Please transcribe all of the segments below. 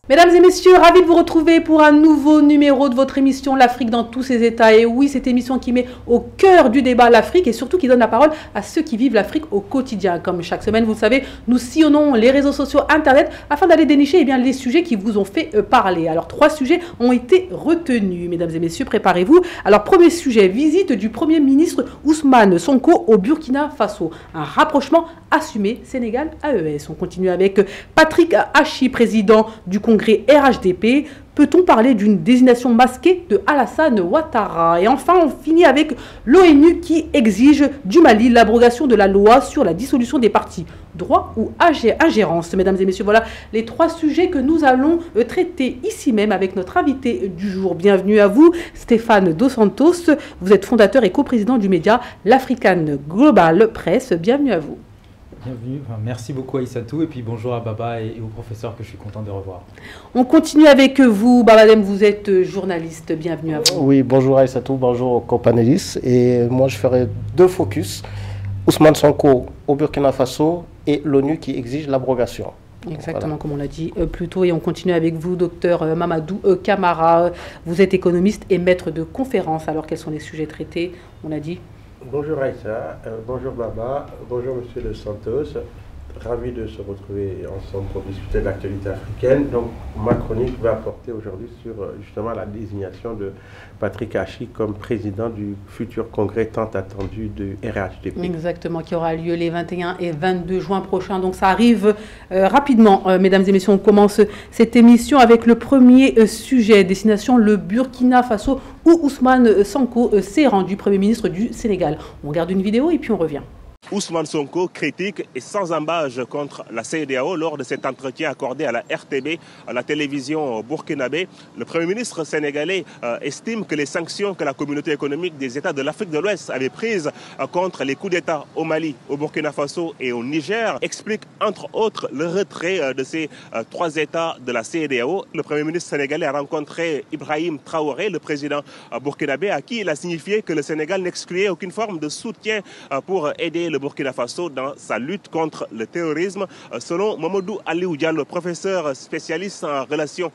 Mesdames et messieurs, ravi de vous retrouver pour un nouveau numéro de votre émission L'Afrique dans tous ses états. Et oui, cette émission qui met au cœur du débat l'Afrique et surtout qui donne la parole à ceux qui vivent l'Afrique au quotidien. Comme chaque semaine, vous le savez, nous sillonnons les réseaux sociaux, Internet, afin d'aller dénicher les sujets qui vous ont fait parler. Alors, 3 sujets ont été retenus. Mesdames et messieurs, préparez-vous. Alors, premier sujet, visite du Premier ministre Ousmane Sonko au Burkina Faso. Un rapprochement assumé Sénégal-AES. On continue avec Patrick Hachi, président du Congrès RHDP. Peut-on parler d'une désignation masquée de Alassane Ouattara? Et enfin, on finit avec l'ONU qui exige du Mali l'abrogation de la loi sur la dissolution des partis. Droit ou ingérence? Mesdames et messieurs, voilà les 3 sujets que nous allons traiter ici même avec notre invité du jour. Bienvenue à vous, Stéphane Dos Santos. Vous êtes fondateur et coprésident du média l'African Global Press. Bienvenue à vous. Bienvenue, merci beaucoup Aïssatou et puis bonjour à Baba et au professeur que je suis content de revoir. On continue avec vous, Babadem, vous êtes journaliste, bienvenue à vous. Oui, bonjour Aïssatou, bonjour aux co-panélistes et moi je ferai 2 focus, Ousmane Sonko au Burkina Faso et l'ONU qui exige l'abrogation. Exactement, voilà. Comme on l'a dit plus tôt, et on continue avec vous, docteur Mamadou Camara, vous êtes économiste et maître de conférences, alors quels sont les sujets traités? On a dit. Bonjour Aïssa, bonjour Baba, bonjour Monsieur Dos Santos. Ravi de se retrouver ensemble pour discuter de l'actualité africaine. Donc ma chronique va porter aujourd'hui sur justement la désignation de Patrick Hachi comme président du futur congrès tant attendu du RHDP. Exactement, qui aura lieu les 21 et 22 juin prochains. Donc ça arrive rapidement, mesdames et messieurs. On commence cette émission avec le premier sujet, destination le Burkina Faso, où Ousmane Sonko s'est rendu Premier ministre du Sénégal. On regarde une vidéo et puis on revient. Ousmane Sonko critique et sans embâche contre la CEDEAO lors de cet entretien accordé à la RTB, à la télévision burkinabé. Le Premier ministre sénégalais estime que les sanctions que la communauté économique des États de l'Afrique de l'Ouest avait prises contre les coups d'État au Mali, au Burkina Faso et au Niger expliquent entre autres le retrait de ces 3 États de la CEDEAO. Le Premier ministre sénégalais a rencontré Ibrahim Traoré, le président burkinabé, à qui il a signifié que le Sénégal n'excluait aucune forme de soutien pour aider le Burkina Faso dans sa lutte contre le terrorisme. Selon Mamadou Aliou Diallo, professeur spécialiste en relations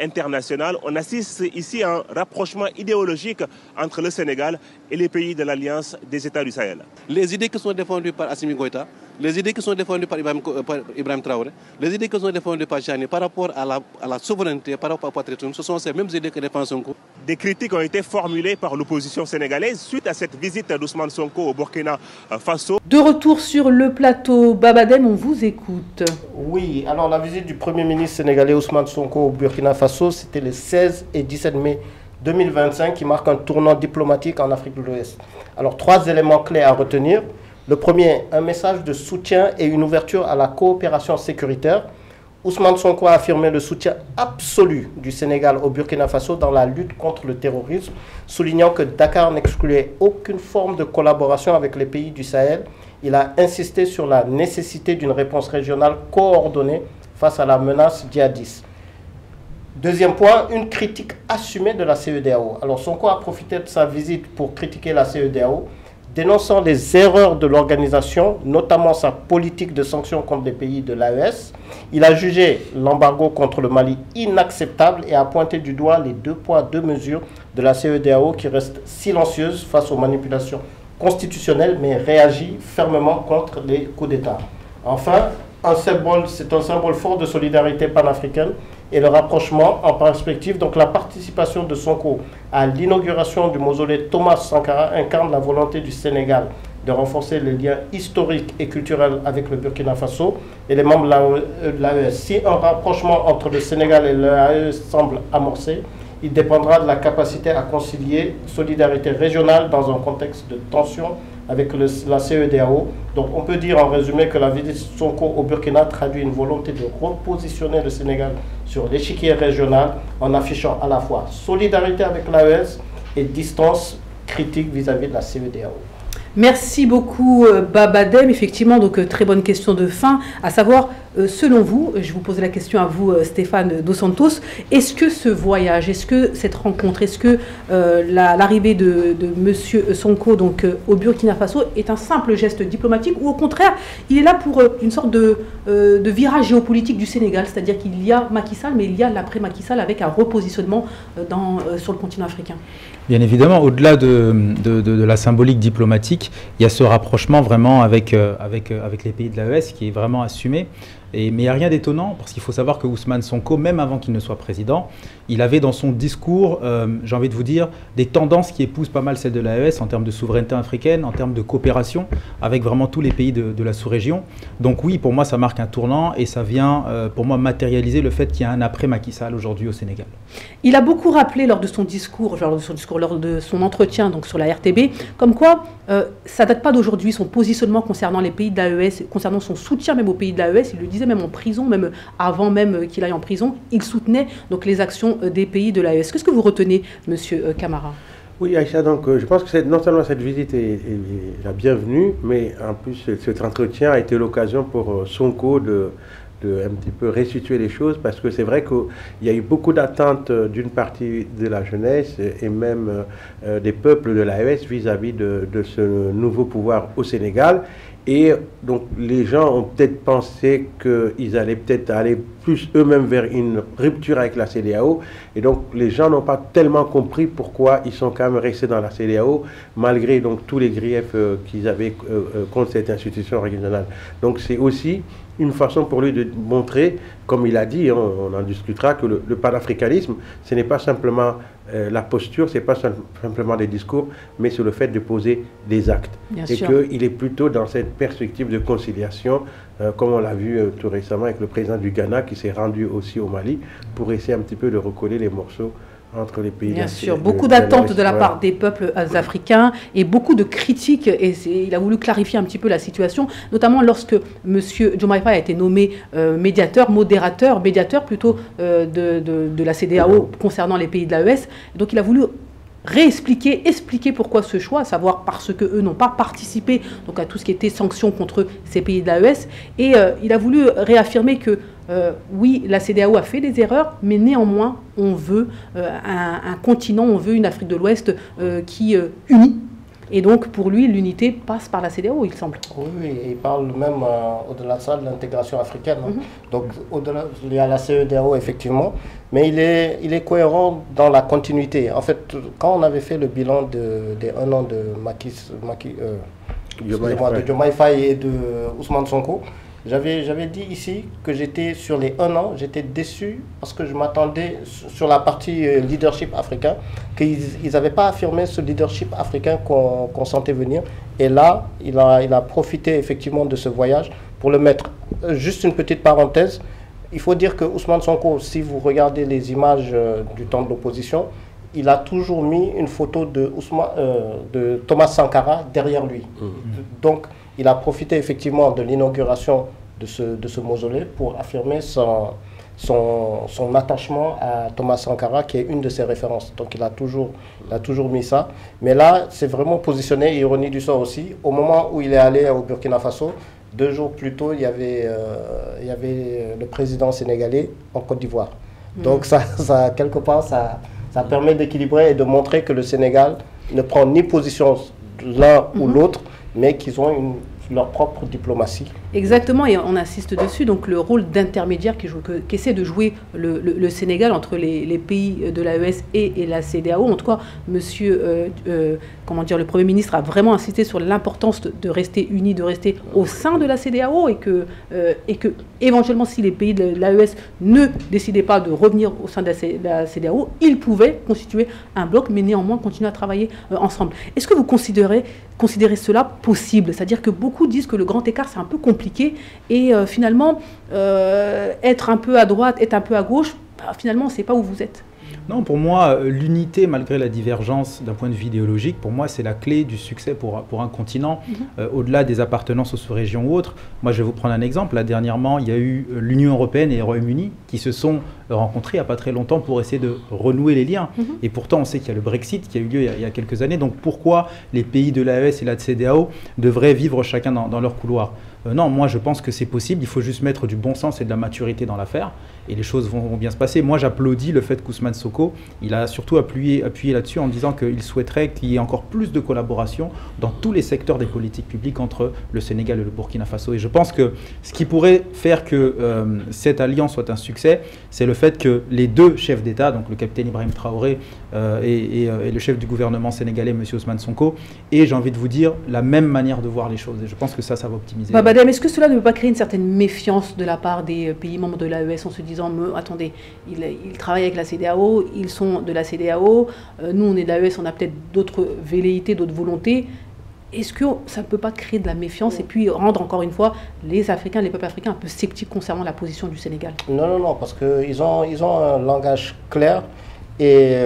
internationales, on assiste ici à un rapprochement idéologique entre le Sénégal et les pays de l'Alliance des États du Sahel. Les idées qui sont défendues par Assimi Goïta, les idées qui sont défendues par Ibrahim Traoré, les idées qui sont défendues par Chani par rapport à la souveraineté, par rapport au patriotisme, ce sont ces mêmes idées que défend Sonko. Des critiques ont été formulées par l'opposition sénégalaise suite à cette visite d'Ousmane Sonko au Burkina Faso. De retour sur le plateau, Babadem, on vous écoute. Oui, alors la visite du Premier ministre sénégalais Ousmane Sonko au Burkina Faso, c'était les 16 et 17 mai 2025 qui marque un tournant diplomatique en Afrique de l'Ouest. Alors 3 éléments clés à retenir. Le premier, un message de soutien et une ouverture à la coopération sécuritaire. Ousmane Sonko a affirmé le soutien absolu du Sénégal au Burkina Faso dans la lutte contre le terrorisme, soulignant que Dakar n'excluait aucune forme de collaboration avec les pays du Sahel. Il a insisté sur la nécessité d'une réponse régionale coordonnée face à la menace djihadiste. Deuxième point, une critique assumée de la CEDEAO. Alors Sonko a profité de sa visite pour critiquer la CEDEAO, dénonçant les erreurs de l'organisation, notamment sa politique de sanctions contre les pays de l'AES. Il a jugé l'embargo contre le Mali inacceptable et a pointé du doigt les 2 poids 2 mesures de la CEDEAO qui reste silencieuse face aux manipulations constitutionnelles mais réagit fermement contre les coups d'État. Enfin, c'est un symbole fort de solidarité panafricaine et le rapprochement en perspective. Donc la participation de Sonko à l'inauguration du mausolée Thomas Sankara incarne la volonté du Sénégal de renforcer les liens historiques et culturels avec le Burkina Faso et les membres de l'AES. Si un rapprochement entre le Sénégal et l'AES semble amorcé, il dépendra de la capacité à concilier solidarité régionale dans un contexte de tension avec la CEDEAO. Donc on peut dire en résumé que la visite Sonko au Burkina traduit une volonté de repositionner le Sénégal sur l'échiquier régional en affichant à la fois solidarité avec l'AES et distance critique vis-à-vis de la CEDEAO. Merci beaucoup Babadem. Effectivement, donc très bonne question de fin, à savoir, selon vous, je vous pose la question à vous Stéphane Dos Santos, est-ce que ce voyage, est-ce que cette rencontre, est-ce que l'arrivée de Monsieur Sonko donc, au Burkina Faso est un simple geste diplomatique ou au contraire, il est là pour une sorte de virage géopolitique du Sénégal, c'est-à-dire qu'il y a Macky Sall, mais il y a l'après-Macky Sall avec un repositionnement sur le continent africain? Bien évidemment, au-delà de la symbolique diplomatique, il y a ce rapprochement vraiment avec les pays de l'AES qui est vraiment assumé. Mais il n'y a rien d'étonnant, parce qu'il faut savoir que Ousmane Sonko, même avant qu'il ne soit président, il avait dans son discours, j'ai envie de vous dire, des tendances qui épousent pas mal celles de l'AES en termes de souveraineté africaine, en termes de coopération avec vraiment tous les pays de la sous-région. Donc oui, pour moi, ça marque un tournant et ça vient, pour moi, matérialiser le fait qu'il y a un après Macky Sall aujourd'hui au Sénégal. Il a beaucoup rappelé lors de son discours, lors de son entretien donc sur la RTB, comme quoi ça ne date pas d'aujourd'hui, son positionnement concernant les pays de l'AES, concernant son soutien même aux pays de l'AES, il le disait même en prison, même avant même qu'il aille en prison, il soutenait donc les actions des pays de l'AES. Qu'est-ce que vous retenez, Monsieur Camara? Oui, Aïcha, donc je pense que non seulement cette visite est la bienvenue, mais en plus cet entretien a été l'occasion pour Sonko de un petit peu restituer les choses, parce que c'est vrai qu'il y a eu beaucoup d'attentes d'une partie de la jeunesse et même des peuples de l'AES vis-à-vis de ce nouveau pouvoir au Sénégal. Et donc les gens ont peut-être pensé qu'ils allaient peut-être aller plus eux-mêmes vers une rupture avec la CEDEAO. Et donc les gens n'ont pas tellement compris pourquoi ils sont quand même restés dans la CEDEAO, malgré donc tous les griefs qu'ils avaient contre cette institution régionale. Donc c'est aussi une façon pour lui de montrer, comme il a dit, on en discutera, que le panafricanisme, ce n'est pas simplement la posture, ce n'est pas simplement des discours, mais c'est le fait de poser des actes. Et qu'il est plutôt dans cette perspective de conciliation, comme on l'a vu tout récemment avec le président du Ghana qui s'est rendu aussi au Mali pour essayer un petit peu de recoller les morceaux entre les pays. Bien sûr, beaucoup d'attentes de la part des peuples africains et beaucoup de critiques, et il a voulu clarifier un petit peu la situation, notamment lorsque M. Diomaye Faye a été nommé médiateur plutôt de la CEDEAO concernant les pays de l'AES. Donc il a voulu expliquer pourquoi ce choix, à savoir parce qu'eux n'ont pas participé donc, à tout ce qui était sanctions contre ces pays de l'AES. Et il a voulu réaffirmer que oui, la CEDEAO a fait des erreurs, mais néanmoins, on veut un continent, on veut une Afrique de l'Ouest qui unit. Et donc, pour lui, l'unité passe par la CEDEAO, il semble. Oui, il parle même, au-delà de ça, de l'intégration africaine. Donc, au-delà, il y a la CEDEAO, effectivement, mais il est cohérent dans la continuité. En fait, quand on avait fait le bilan des 1 an de Diomaye Faye et de Ousmane Sonko, j'avais dit ici que j'étais sur les 1 an, j'étais déçu parce que je m'attendais sur la partie leadership africain, qu'ils n'avaient pas affirmé ce leadership africain qu'on sentait venir. Et là, il a profité effectivement de ce voyage pour le mettre. Juste une petite parenthèse, il faut dire que Ousmane Sonko, si vous regardez les images du temps de l'opposition, il a toujours mis une photo de Thomas Sankara derrière lui. Donc, il a profité effectivement de l'inauguration de ce mausolée pour affirmer son attachement à Thomas Sankara, qui est une de ses références. Donc il a toujours mis ça. Mais là, c'est vraiment positionné, ironie du sort aussi, au moment où il est allé au Burkina Faso, 2 jours plus tôt, il y avait le président sénégalais en Côte d'Ivoire. Donc ça, quelque part, ça permet d'équilibrer et de montrer que le Sénégal ne prend ni position l'un ou l'autre, mais qu'ils ont leur propre diplomatie. Exactement, et on insiste dessus, donc le rôle d'intermédiaire qu'essaie de jouer le Sénégal entre les pays de l'AES et la CEDEAO. En tout cas, le Premier ministre a vraiment insisté sur l'importance de rester unis, de rester au sein de la CEDEAO, et que éventuellement, si les pays de l'AES ne décidaient pas de revenir au sein de la CEDEAO, ils pouvaient constituer un bloc, mais néanmoins continuer à travailler ensemble. Est-ce que vous considérez cela possible? C'est-à-dire que beaucoup disent que le grand écart, c'est un peu compliqué, et finalement, être un peu à droite, être un peu à gauche, finalement, on ne sait pas où vous êtes. Non, pour moi, l'unité, malgré la divergence d'un point de vue idéologique, pour moi, c'est la clé du succès pour un continent, au-delà des appartenances aux sous-régions ou autres. Moi, je vais vous prendre un exemple. Là, dernièrement, il y a eu l'Union européenne et le Royaume-Uni qui se sont rencontrés il n'y a pas très longtemps pour essayer de renouer les liens. Et pourtant, on sait qu'il y a le Brexit qui a eu lieu il y a quelques années. Donc, pourquoi les pays de l'AES et la CEDEAO devraient vivre chacun dans leur couloir? Non, moi je pense que c'est possible, il faut juste mettre du bon sens et de la maturité dans l'affaire et les choses vont bien se passer. Moi j'applaudis le fait qu'Ousmane Sonko, il a surtout appuyé là-dessus en disant qu'il souhaiterait qu'il y ait encore plus de collaboration dans tous les secteurs des politiques publiques entre le Sénégal et le Burkina Faso. Et je pense que ce qui pourrait faire que cette alliance soit un succès, c'est le fait que les deux chefs d'État, donc le capitaine Ibrahim Traoré et le chef du gouvernement sénégalais, M. Ousmane Sonko, aient, j'ai envie de vous dire, la même manière de voir les choses. Et je pense que ça va optimiser. Est-ce que cela ne peut pas créer une certaine méfiance de la part des pays membres de l'AES en se disant attendez, ils travaillent avec la CEDEAO, ils sont de la CEDEAO, nous on est de l'AES, on a peut-être d'autres velléités, d'autres volontés. Est-ce que ça ne peut pas créer de la méfiance et puis rendre encore une fois les Africains, les peuples africains un peu sceptiques concernant la position du Sénégal? Non, parce qu'ils ont un langage clair et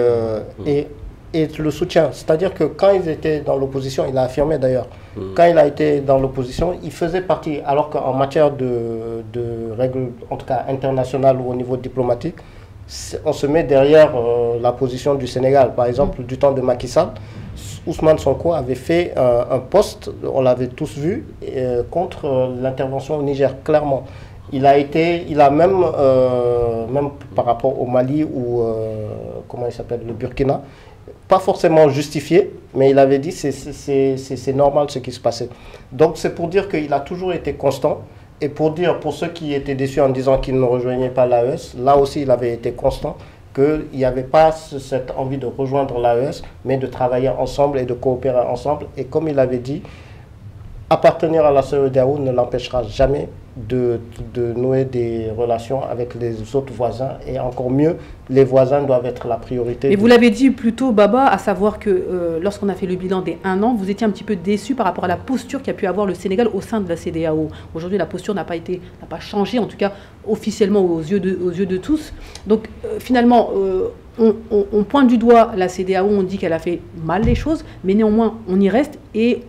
le soutien. C'est-à-dire que quand ils étaient dans l'opposition, il a affirmé d'ailleurs, quand il a été dans l'opposition, il faisait partie, alors qu'en matière de règles, en tout cas internationales ou au niveau diplomatique, on se met derrière la position du Sénégal. Par exemple, du temps de Macky Sall, Ousmane Sonko avait fait un poste, on l'avait tous vu, contre l'intervention au Niger, clairement. Il a même par rapport au Mali ou, comment il s'appelle, le Burkina, pas forcément justifié, mais il avait dit c'est normal ce qui se passait. Donc c'est pour dire qu'il a toujours été constant. Et pour ceux qui étaient déçus en disant qu'il ne rejoignait pas l'AES, là aussi il avait été constant, qu'il n'y avait pas cette envie de rejoindre l'AES, mais de travailler ensemble et de coopérer ensemble. Et comme il avait dit, appartenir à la CEDEAO ne l'empêchera jamais de nouer des relations avec les autres voisins, et encore mieux, les voisins doivent être la priorité. Et vous l'avez dit plus tôt, Baba, à savoir que lorsqu'on a fait le bilan des 1 an, vous étiez un petit peu déçu par rapport à la posture qu'a pu avoir le Sénégal au sein de la CEDEAO. Aujourd'hui, la posture n'a pas changé, en tout cas officiellement aux yeux de tous. Donc finalement, on pointe du doigt la CEDEAO, on dit qu'elle a fait mal les choses, mais néanmoins, on y reste et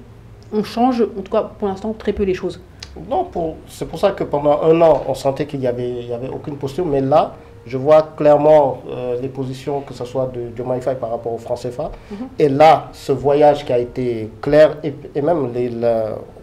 on change, en tout cas pour l'instant, très peu les choses. Non, c'est pour ça que pendant 1 an, on sentait qu'il n'y avait aucune posture. Mais là, je vois clairement les positions, que ce soit de Diomaye Faye par rapport au franc CFA. Et là, ce voyage qui a été clair, et même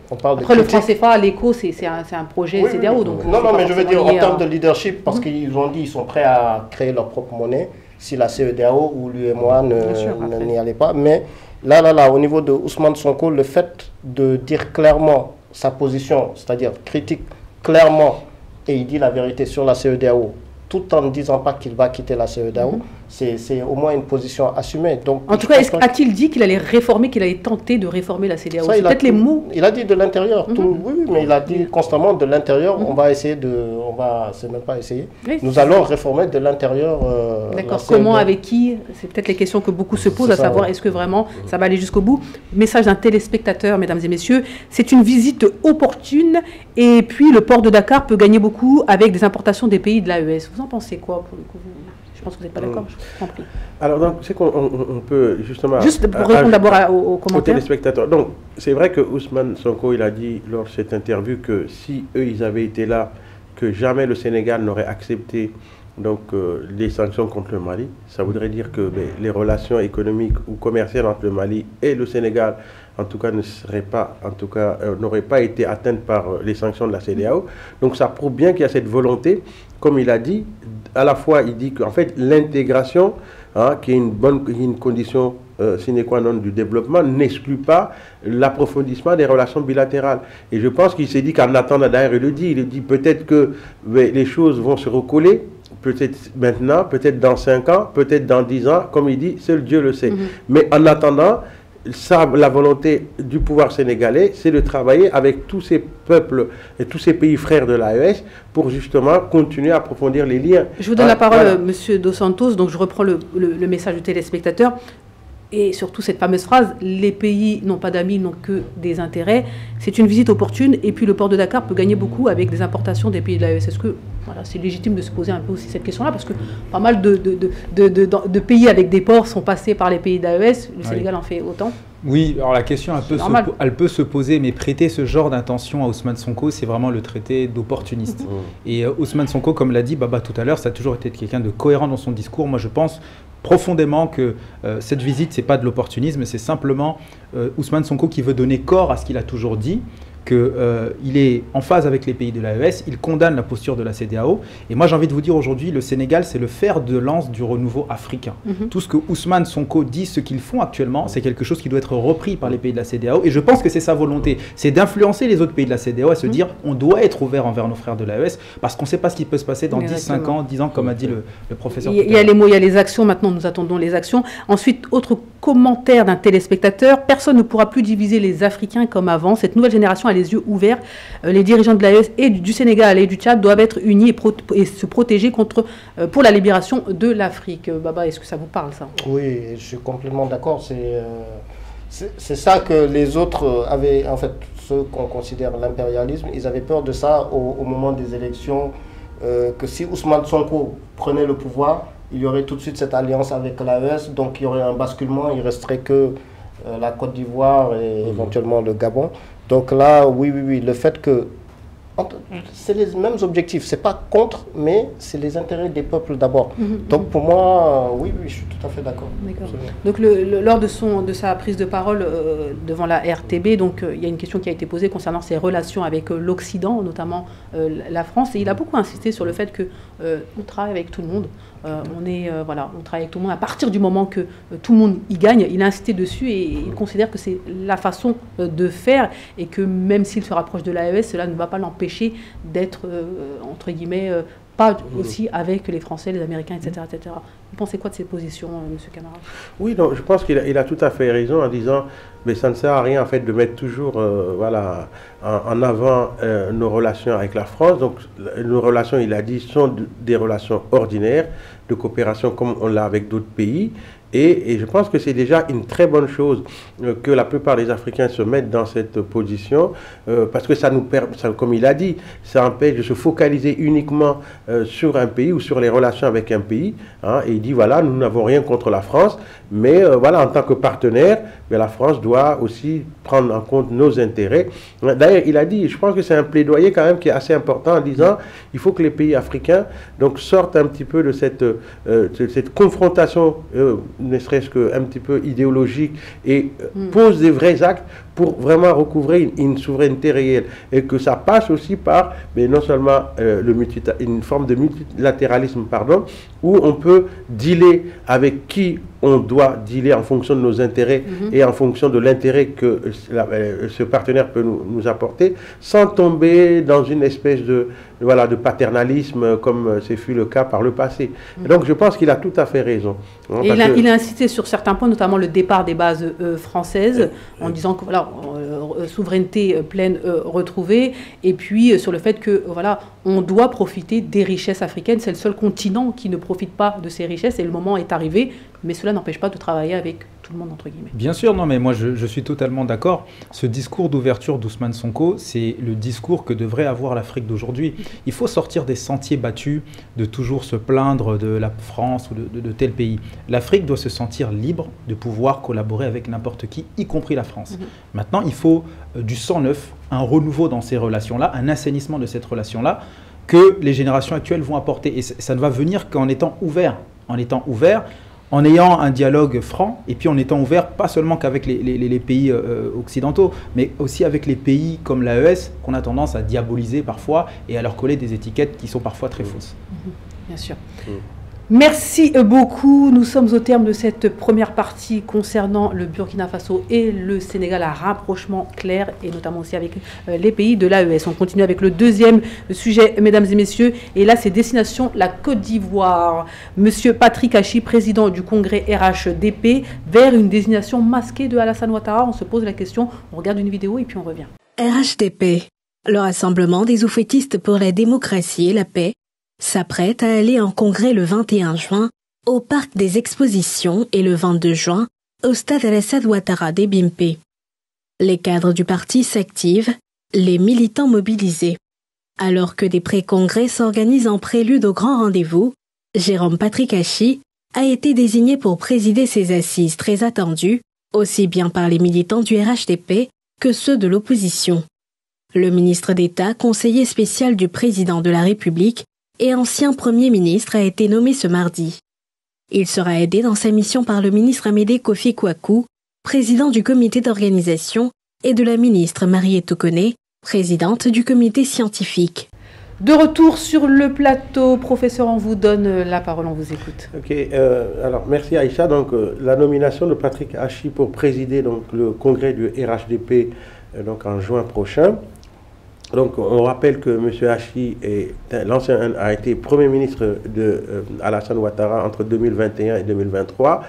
on parle de... Après, le franc CFA, l'éco, c'est un projet CEDEAO. Oui. Donc non, mais je veux dire en termes de leadership, parce qu'ils ont dit qu'ils sont prêts à créer leur propre monnaie si la CEDEAO ou l'UEMOA n'y allait pas. Mais là, au niveau de Ousmane Sonko, le fait de dire clairement sa position, c'est-à-dire critique clairement, et il dit la vérité sur la CEDEAO, tout en ne disant pas qu'il va quitter la CEDEAO, c'est au moins une position assumée. Donc, en tout cas, a-t-il dit qu'il allait réformer, qu'il allait tenter de réformer la CEDEAO? C'est peut-être les mots. Il a dit de l'intérieur. Oui, mais il a dit constamment de l'intérieur, on va essayer c'est même pas essayer. Oui, nous allons réformer de l'intérieur. D'accord. Comment, avec qui? C'est peut-être les questions que beaucoup se posent, à savoir est-ce que vraiment ça va aller jusqu'au bout. Message d'un téléspectateur, mesdames et messieurs, c'est une visite opportune et puis le port de Dakar peut gagner beaucoup avec des importations des pays de l'AES. Vous en pensez quoi pour le coup? Je pense que vous n'êtes pas d'accord, je vous en prie. Alors, donc, c'est qu'on peut justement... Juste pour répondre d'abord aux commentaires. Aux téléspectateurs. Donc, c'est vrai que Ousmane Sonko, il a dit lors de cette interview que si eux, ils avaient été là, que jamais le Sénégal n'aurait accepté donc, les sanctions contre le Mali. Ça voudrait dire que les relations économiques ou commerciales entre le Mali et le Sénégal, en tout cas, n'auraient pas été atteintes par les sanctions de la CEDEAO. Donc, ça prouve bien qu'il y a cette volonté, comme il a dit, à la fois, il dit qu'en fait, l'intégration, qui est une condition sine qua non du développement, n'exclut pas l'approfondissement des relations bilatérales. Et je pense qu'il s'est dit qu'en attendant, d'ailleurs, il dit peut-être que les choses vont se recoller, peut-être maintenant, peut-être dans 5 ans, peut-être dans 10 ans, comme il dit, seul Dieu le sait. Mais en attendant, la volonté du pouvoir sénégalais, c'est de travailler avec tous ces peuples et tous ces pays frères de l'AES pour justement continuer à approfondir les liens. Je vous donne la parole, Monsieur Dos Santos, donc je reprends le message du téléspectateur. Et surtout cette fameuse phrase, les pays n'ont pas d'amis, n'ont que des intérêts. C'est une visite opportune et puis le port de Dakar peut gagner beaucoup avec des importations des pays de l'AES. Est-ce que voilà, c'est légitime de se poser un peu aussi cette question-là parce que pas mal de pays avec des ports sont passés par les pays de l'AES, le Sénégal en fait autant. Oui, alors la question elle peut se poser, mais prêter ce genre d'intention à Ousmane Sonko, c'est vraiment le traité d'opportuniste. Et Ousmane Sonko, comme l'a dit Baba tout à l'heure, ça a toujours été quelqu'un de cohérent dans son discours. Moi, je pense profondément que cette visite, c'est pas de l'opportunisme, c'est simplement Ousmane Sonko qui veut donner corps à ce qu'il a toujours dit, qu'il est en phase avec les pays de l'AES, il condamne la posture de la CEDEAO. Et moi, j'ai envie de vous dire aujourd'hui, le Sénégal, c'est le fer de lance du renouveau africain. Tout ce que Ousmane Sonko dit, ce qu'ils font actuellement, c'est quelque chose qui doit être repris par les pays de la CEDEAO. Et je pense que c'est sa volonté, c'est d'influencer les autres pays de la CEDEAO à se dire on doit être ouvert envers nos frères de l'AES parce qu'on ne sait pas ce qui peut se passer dans 10, 5 ans, 10 ans, comme a dit le professeur. Il y a les mots, il y a les actions. Maintenant, nous attendons les actions. Ensuite, autre commentaire d'un téléspectateur, personne ne pourra plus diviser les Africains comme avant. Cette nouvelle génération a les yeux ouverts. Les dirigeants de l'AES et du Sénégal et du Tchad doivent être unis et se protéger pour la libération de l'Afrique. Baba, est-ce que ça vous parle, ça? Oui, je suis complètement d'accord. C'est ça que les autres avaient, en fait, ceux qu'on considère l'impérialisme, ils avaient peur de ça au moment des élections, que si Ousmane Sonko prenait le pouvoir, il y aurait tout de suite cette alliance avec l'AES, donc il y aurait un basculement, il ne resterait que la Côte d'Ivoire et éventuellement le Gabon. Donc là, oui, le fait que c'est les mêmes objectifs, c'est pas contre, mais c'est les intérêts des peuples d'abord. Donc pour moi, oui, je suis tout à fait d'accord. Donc lors de sa prise de parole devant la RTB, donc il y a une question qui a été posée concernant ses relations avec l'Occident, notamment la France, et il a beaucoup insisté sur le fait que on travaille avec tout le monde. On travaille avec tout le monde à partir du moment que tout le monde y gagne. Il a insisté dessus et il considère que c'est la façon de faire et que même s'il se rapproche de l'AES, cela ne va pas l'empêcher d'être, entre guillemets, pas aussi avec les Français, les Américains, etc. etc. Vous pensez quoi de ces positions, M. Camara? Oui, donc, je pense qu'il a tout à fait raison en disant mais ça ne sert à rien en fait de mettre toujours en avant nos relations avec la France. Donc nos relations, il a dit, sont des relations ordinaires de coopération comme on l'a avec d'autres pays. Et je pense que c'est déjà une très bonne chose que la plupart des Africains se mettent dans cette position parce que ça nous permet, comme il a dit, ça empêche de se focaliser uniquement sur un pays ou sur les relations avec un pays. Hein, et il dit, voilà, nous n'avons rien contre la France, mais voilà, en tant que partenaire, la France doit aussi prendre en compte nos intérêts. D'ailleurs, il a dit, je pense que c'est un plaidoyer quand même qui est assez important en disant, il faut que les pays africains donc, sortent un petit peu de cette confrontation ne serait-ce qu'un petit peu idéologique, et pose des vrais actes pour vraiment recouvrer une souveraineté réelle. Et que ça passe aussi par, mais non seulement une forme de multilatéralisme, où on peut dealer avec qui on doit dealer en fonction de nos intérêts et en fonction de l'intérêt que ce partenaire peut nous apporter, sans tomber dans une espèce de paternalisme comme ce fut le cas par le passé. Et donc je pense qu'il a tout à fait raison. Hein, il a insisté sur certains points, notamment le départ des bases françaises, en disant que voilà, souveraineté pleine retrouvée, et puis sur le fait que voilà, on doit profiter des richesses africaines. C'est le seul continent qui ne profite pas de ces richesses et le moment est arrivé, mais cela n'empêche pas de travailler avec tout le monde, entre guillemets. Bien sûr, non, mais moi je suis totalement d'accord. Ce discours d'ouverture d'Ousmane Sonko, c'est le discours que devrait avoir l'Afrique d'aujourd'hui. Il faut sortir des sentiers battus, de toujours se plaindre de la France ou de tel pays. L'Afrique doit se sentir libre de pouvoir collaborer avec n'importe qui, y compris la France. Maintenant, il faut du sang neuf, un renouveau dans ces relations-là, un assainissement de cette relation-là, que les générations actuelles vont apporter. Et ça ne va venir qu'en étant ouvert. En ayant un dialogue franc, et puis en étant ouvert, pas seulement qu'avec les pays occidentaux, mais aussi avec les pays comme l'AES, qu'on a tendance à diaboliser parfois, et à leur coller des étiquettes qui sont parfois très fausses. Bien sûr. Merci beaucoup. Nous sommes au terme de cette première partie concernant le Burkina Faso et le Sénégal, à rapprochement clair, et notamment aussi avec les pays de l'AES. On continue avec le deuxième sujet, mesdames et messieurs, et là c'est destination la Côte d'Ivoire. Monsieur Patrick Hachi, président du congrès RHDP, vers une désignation masquée de Alassane Ouattara. On se pose la question, on regarde une vidéo et puis on revient. RHDP, le Rassemblement des oufettistes pour la démocratie et la paix, s'apprête à aller en congrès le 21 juin au Parc des Expositions et le 22 juin au stade Alassane Ouattara des Bimpe. Les cadres du parti s'activent, les militants mobilisés. Alors que des pré-congrès s'organisent en prélude au grand rendez-vous, Jérôme Patrick Hachi a été désigné pour présider ces assises très attendues, aussi bien par les militants du RHDP que ceux de l'opposition. Le ministre d'État, conseiller spécial du président de la République et ancien Premier ministre a été nommé ce mardi. Il sera aidé dans sa mission par le ministre Amédée Kofi Kwaku, président du comité d'organisation, et de la ministre Mariétou Koné, présidente du comité scientifique. De retour sur le plateau, professeur, on vous donne la parole, on vous écoute. Ok, alors merci Aïcha. Donc la nomination de Patrick Hachi pour présider donc le congrès du RHDP donc en juin prochain. Donc on rappelle que M. Hachi a été Premier ministre de Alassane Ouattara entre 2021 et 2023.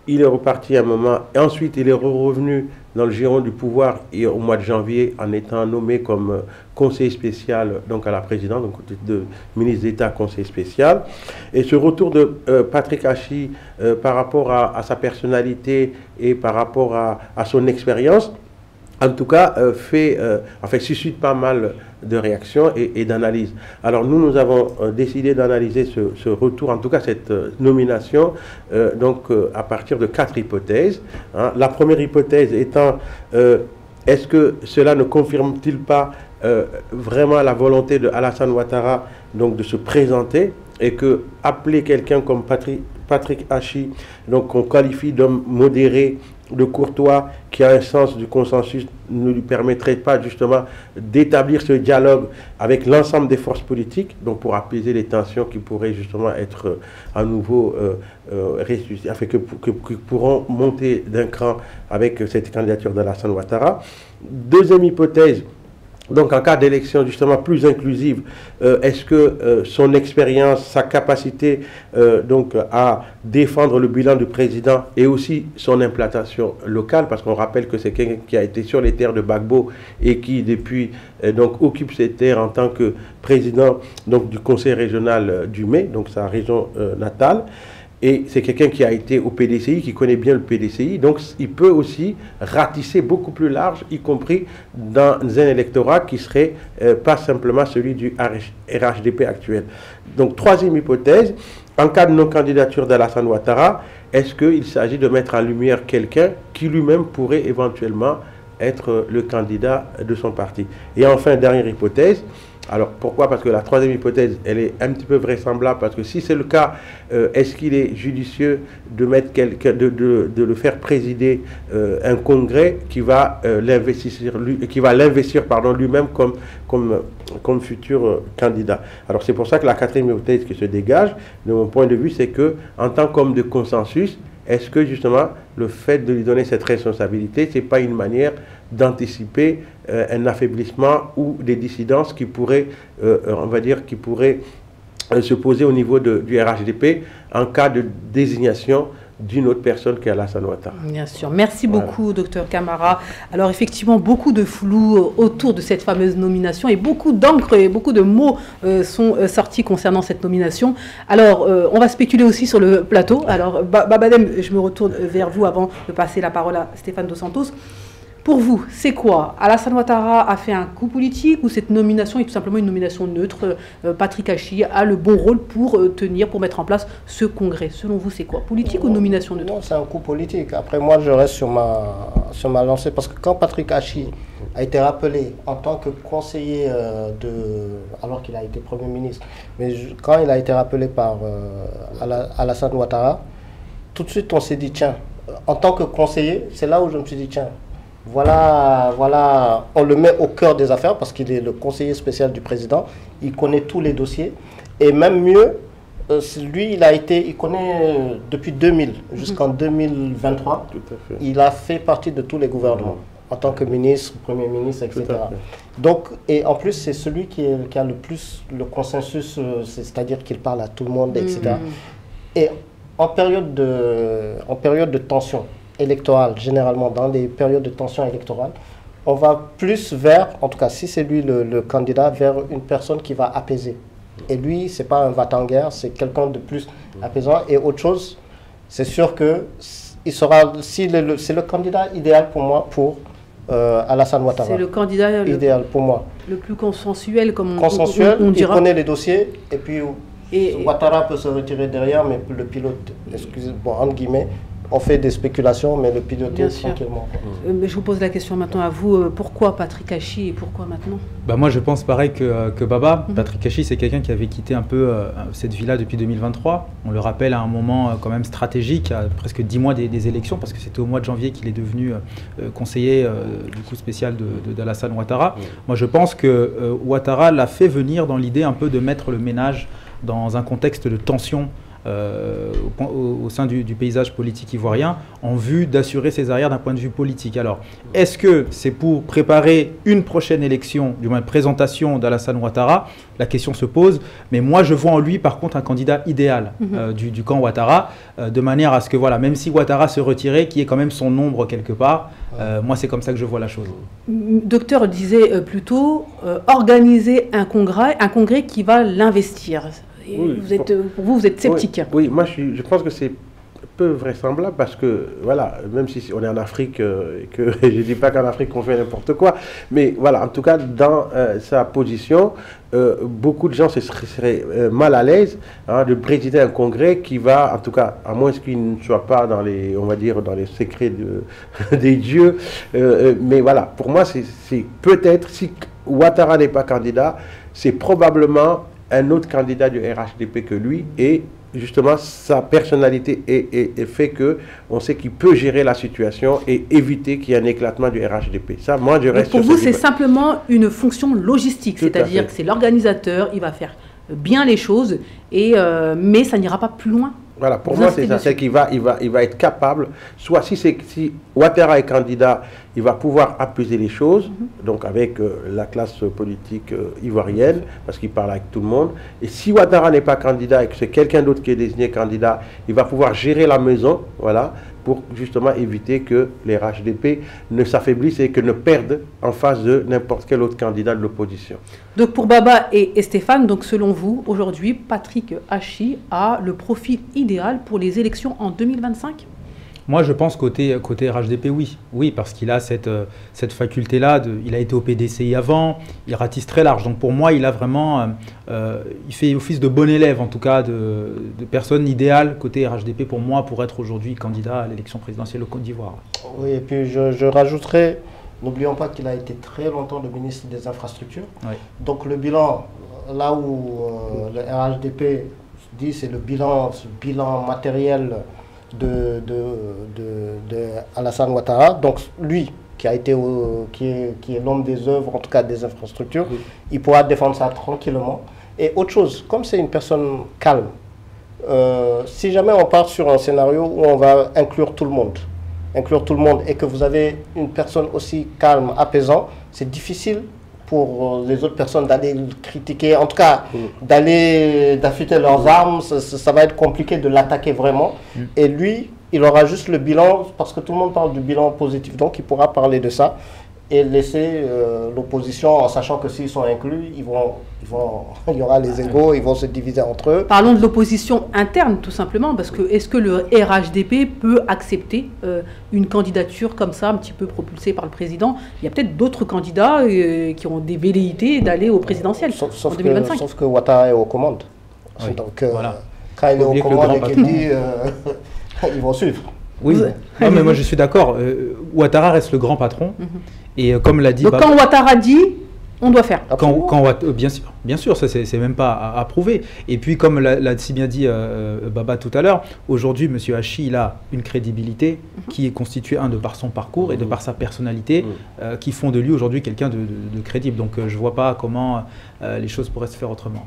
Il est reparti un moment et ensuite il est revenu dans le giron du pouvoir et au mois de janvier en étant nommé comme conseiller spécial donc à la présidence, donc de ministre d'État conseiller spécial. Et ce retour de Patrick Hachi par rapport à sa personnalité et par rapport à son expérience, en tout cas, suscite pas mal de réactions et d'analyses. Alors nous avons décidé d'analyser ce retour, en tout cas cette nomination, à partir de 4 hypothèses. Hein. La première hypothèse étant, est-ce que cela ne confirme-t-il pas vraiment la volonté de Alassane Ouattara donc, de se présenter et que appeler quelqu'un comme Patrick Hachi, donc qu'on qualifie d'homme modéré, de courtois, qui a un sens du consensus, ne lui permettrait pas justement d'établir ce dialogue avec l'ensemble des forces politiques, donc pour apaiser les tensions qui pourraient justement être à nouveau ressuscitées, afin que pourront monter d'un cran avec cette candidature d'Alassane Ouattara. Deuxième hypothèse, donc en cas d'élection justement plus inclusive, est-ce que son expérience, sa capacité à défendre le bilan du président et aussi son implantation locale, parce qu'on rappelle que c'est quelqu'un qui a été sur les terres de Gbagbo et qui depuis occupe ces terres en tant que président du conseil régional du Mai, donc sa région natale. Et c'est quelqu'un qui a été au PDCI, qui connaît bien le PDCI. Donc, il peut aussi ratisser beaucoup plus large, y compris dans un électorat qui serait pas simplement celui du RHDP actuel. Donc, troisième hypothèse, en cas de non-candidature d'Alassane Ouattara, est-ce qu'il s'agit de mettre en lumière quelqu'un qui lui-même pourrait éventuellement être le candidat de son parti? Et enfin, dernière hypothèse. Alors pourquoi? Parce que la troisième hypothèse, elle est un petit peu vraisemblable, parce que si c'est le cas, est-ce qu'il est judicieux de mettre quelqu'un, de le faire présider un congrès qui va l'investir lui-même comme futur candidat? Alors c'est pour ça que la quatrième hypothèse qui se dégage, de mon point de vue, c'est que en tant qu'homme de consensus, est-ce que justement le fait de lui donner cette responsabilité, c'est pas une manière d'anticiper un affaiblissement ou des dissidences qui pourraient, se poser au niveau du RHDP en cas de désignation d'une autre personne qui est Alassane Ouattara. Bien sûr. Merci beaucoup, docteur Camara. Alors, effectivement, beaucoup de flou autour de cette fameuse nomination et beaucoup d'encre et beaucoup de mots sont sortis concernant cette nomination. Alors, on va spéculer aussi sur le plateau. Alors, Babadem, je me retourne vers vous avant de passer la parole à Stéphane Dos Santos. Pour vous, c'est quoi? Alassane Ouattara a fait un coup politique ou cette nomination est tout simplement une nomination neutre? Patrick Hachi a le bon rôle pour pour mettre en place ce congrès. Selon vous, c'est quoi? Politique ou nomination neutre? Non, c'est un coup politique. Après, moi, je reste sur ma lancée parce que quand Patrick Hachi a été rappelé en tant que conseiller alors qu'il a été Premier ministre, mais quand il a été rappelé par Alassane Ouattara, tout de suite, on s'est dit, tiens, en tant que conseiller, c'est là où je me suis dit, tiens, voilà, on le met au cœur des affaires parce qu'il est le conseiller spécial du président, il connaît tous les dossiers et même mieux, lui il connaît depuis 2000 jusqu'en 2023, Tout à fait. Il a fait partie de tous les gouvernements en tant que ministre, Premier ministre, etc. Donc, et en plus c'est celui qui a le plus le consensus, c'est-à-dire qu'il parle à tout le monde, etc. Et en période de tension électorale, généralement dans les périodes de tension électorale, on va plus vers, en tout cas si c'est lui le candidat, vers une personne qui va apaiser. Et lui, c'est pas un va-t-en-guerre, c'est quelqu'un de plus apaisant. Et autre chose, c'est sûr que c'est le candidat idéal pour moi pour Alassane Ouattara. C'est le candidat idéal pour moi. Le plus consensuel, comme consensuel, on dira. Il connaît les dossiers et puis Ouattara peut se retirer derrière, mais le pilote, entre guillemets, on fait des spéculations, mais le pilote tranquillement. Mais je vous pose la question maintenant à vous. Pourquoi Patrick Hachi et pourquoi maintenant? Moi, je pense pareil que Baba. Patrick Hachi, c'est quelqu'un qui avait quitté un peu cette vie-là depuis 2023. On le rappelle à un moment quand même stratégique, à presque 10 mois des élections, parce que c'était au mois de janvier qu'il est devenu conseiller du coup spécial d'Alassane Ouattara. Moi, je pense que Ouattara l'a fait venir dans l'idée un peu de mettre le ménage dans un contexte de tension au sein du paysage politique ivoirien, en vue d'assurer ses arrières d'un point de vue politique. Alors, est-ce que c'est pour préparer une prochaine élection, du moins une présentation d'Alassane Ouattara? La question se pose, mais moi je vois en lui par contre un candidat idéal du camp Ouattara, de manière à ce que, voilà, même si Ouattara se retirait, qu'il y ait quand même son ombre quelque part. Moi, c'est comme ça que je vois la chose. Docteur disait plutôt organiser un congrès qui va l'investir. Oui, pour vous, vous êtes sceptique. Oui, moi je pense que c'est peu vraisemblable parce que, voilà, même si on est en Afrique, et que je ne dis pas qu'en Afrique on fait n'importe quoi, mais voilà, en tout cas, dans sa position, beaucoup de gens seraient mal à l'aise de présider un congrès qui va, en tout cas, à moins qu'il ne soit pas dans les, on va dire, dans les secrets des dieux, mais voilà, pour moi, c'est peut-être, si Ouattara n'est pas candidat, c'est probablement un autre candidat du RHDP que lui, et justement sa personnalité fait que on sait qu'il peut gérer la situation et éviter qu'il y ait un éclatement du RHDP. Ça, moi, je reste. Donc pour vous, c'est simplement une fonction logistique, c'est-à-dire que c'est l'organisateur, il va faire bien les choses, mais ça n'ira pas plus loin. Voilà, pour moi, c'est ça, c'est qu'il va être capable, soit si Ouattara est candidat, il va pouvoir apaiser les choses, donc avec la classe politique ivoirienne, parce qu'il parle avec tout le monde. Et si Ouattara n'est pas candidat et que c'est quelqu'un d'autre qui est désigné candidat, il va pouvoir gérer la maison, voilà, pour justement éviter que les RHDP ne s'affaiblissent et que ne perdent en face de n'importe quel autre candidat de l'opposition. Donc pour Baba et Stéphane, donc selon vous, aujourd'hui, Patrick Hachi a le profil idéal pour les élections en 2025 ? Moi, je pense côté RHDP, oui. Oui, parce qu'il a cette faculté-là. Il a été au PDCI avant, il ratisse très large. Donc pour moi, il a vraiment... il fait office de bon élève, en tout cas, de personne idéale côté RHDP pour moi, pour être aujourd'hui candidat à l'élection présidentielle au Côte d'Ivoire. Oui, et puis je rajouterai, n'oublions pas qu'il a été très longtemps le ministre des Infrastructures. Oui. Donc le bilan, là où le RHDP dit c'est le bilan matériel de Alassane Ouattara, donc lui qui a été qui est l'homme des œuvres, en tout cas des infrastructures, il pourra défendre ça tranquillement. Et autre chose, comme c'est une personne calme, si jamais on part sur un scénario où on va inclure tout le monde et que vous avez une personne aussi calme, apaisant, c'est difficile pour les autres personnes d'aller critiquer, en tout cas d'affûter leurs armes, ça va être compliqué de l'attaquer vraiment. Et lui, il aura juste le bilan, parce que tout le monde parle du bilan positif, donc il pourra parler de ça et laisser l'opposition, en sachant que s'ils sont inclus, il y aura les égos, ils vont se diviser entre eux. Parlons de l'opposition interne, tout simplement, parce que est-ce que le RHDP peut accepter une candidature comme ça, un petit peu propulsée par le président? Il y a peut-être d'autres candidats qui ont des velléités d'aller au présidentiel en 2025. Sauf que Ouattara est aux commandes. Oui. Donc, voilà. Quand il est aux commandes et qu'il dit, ils vont suivre. Oui, non, mais moi je suis d'accord. Ouattara reste le grand patron. Et comme l'a dit... Donc quand Ouattara dit, on doit faire. Bien sûr, ça c'est même pas à prouver. Et puis comme l'a si bien dit Baba tout à l'heure, aujourd'hui M. Hachi, il a une crédibilité qui est constituée de par son parcours et de par sa personnalité qui font de lui aujourd'hui quelqu'un de crédible. Donc je vois pas comment les choses pourraient se faire autrement.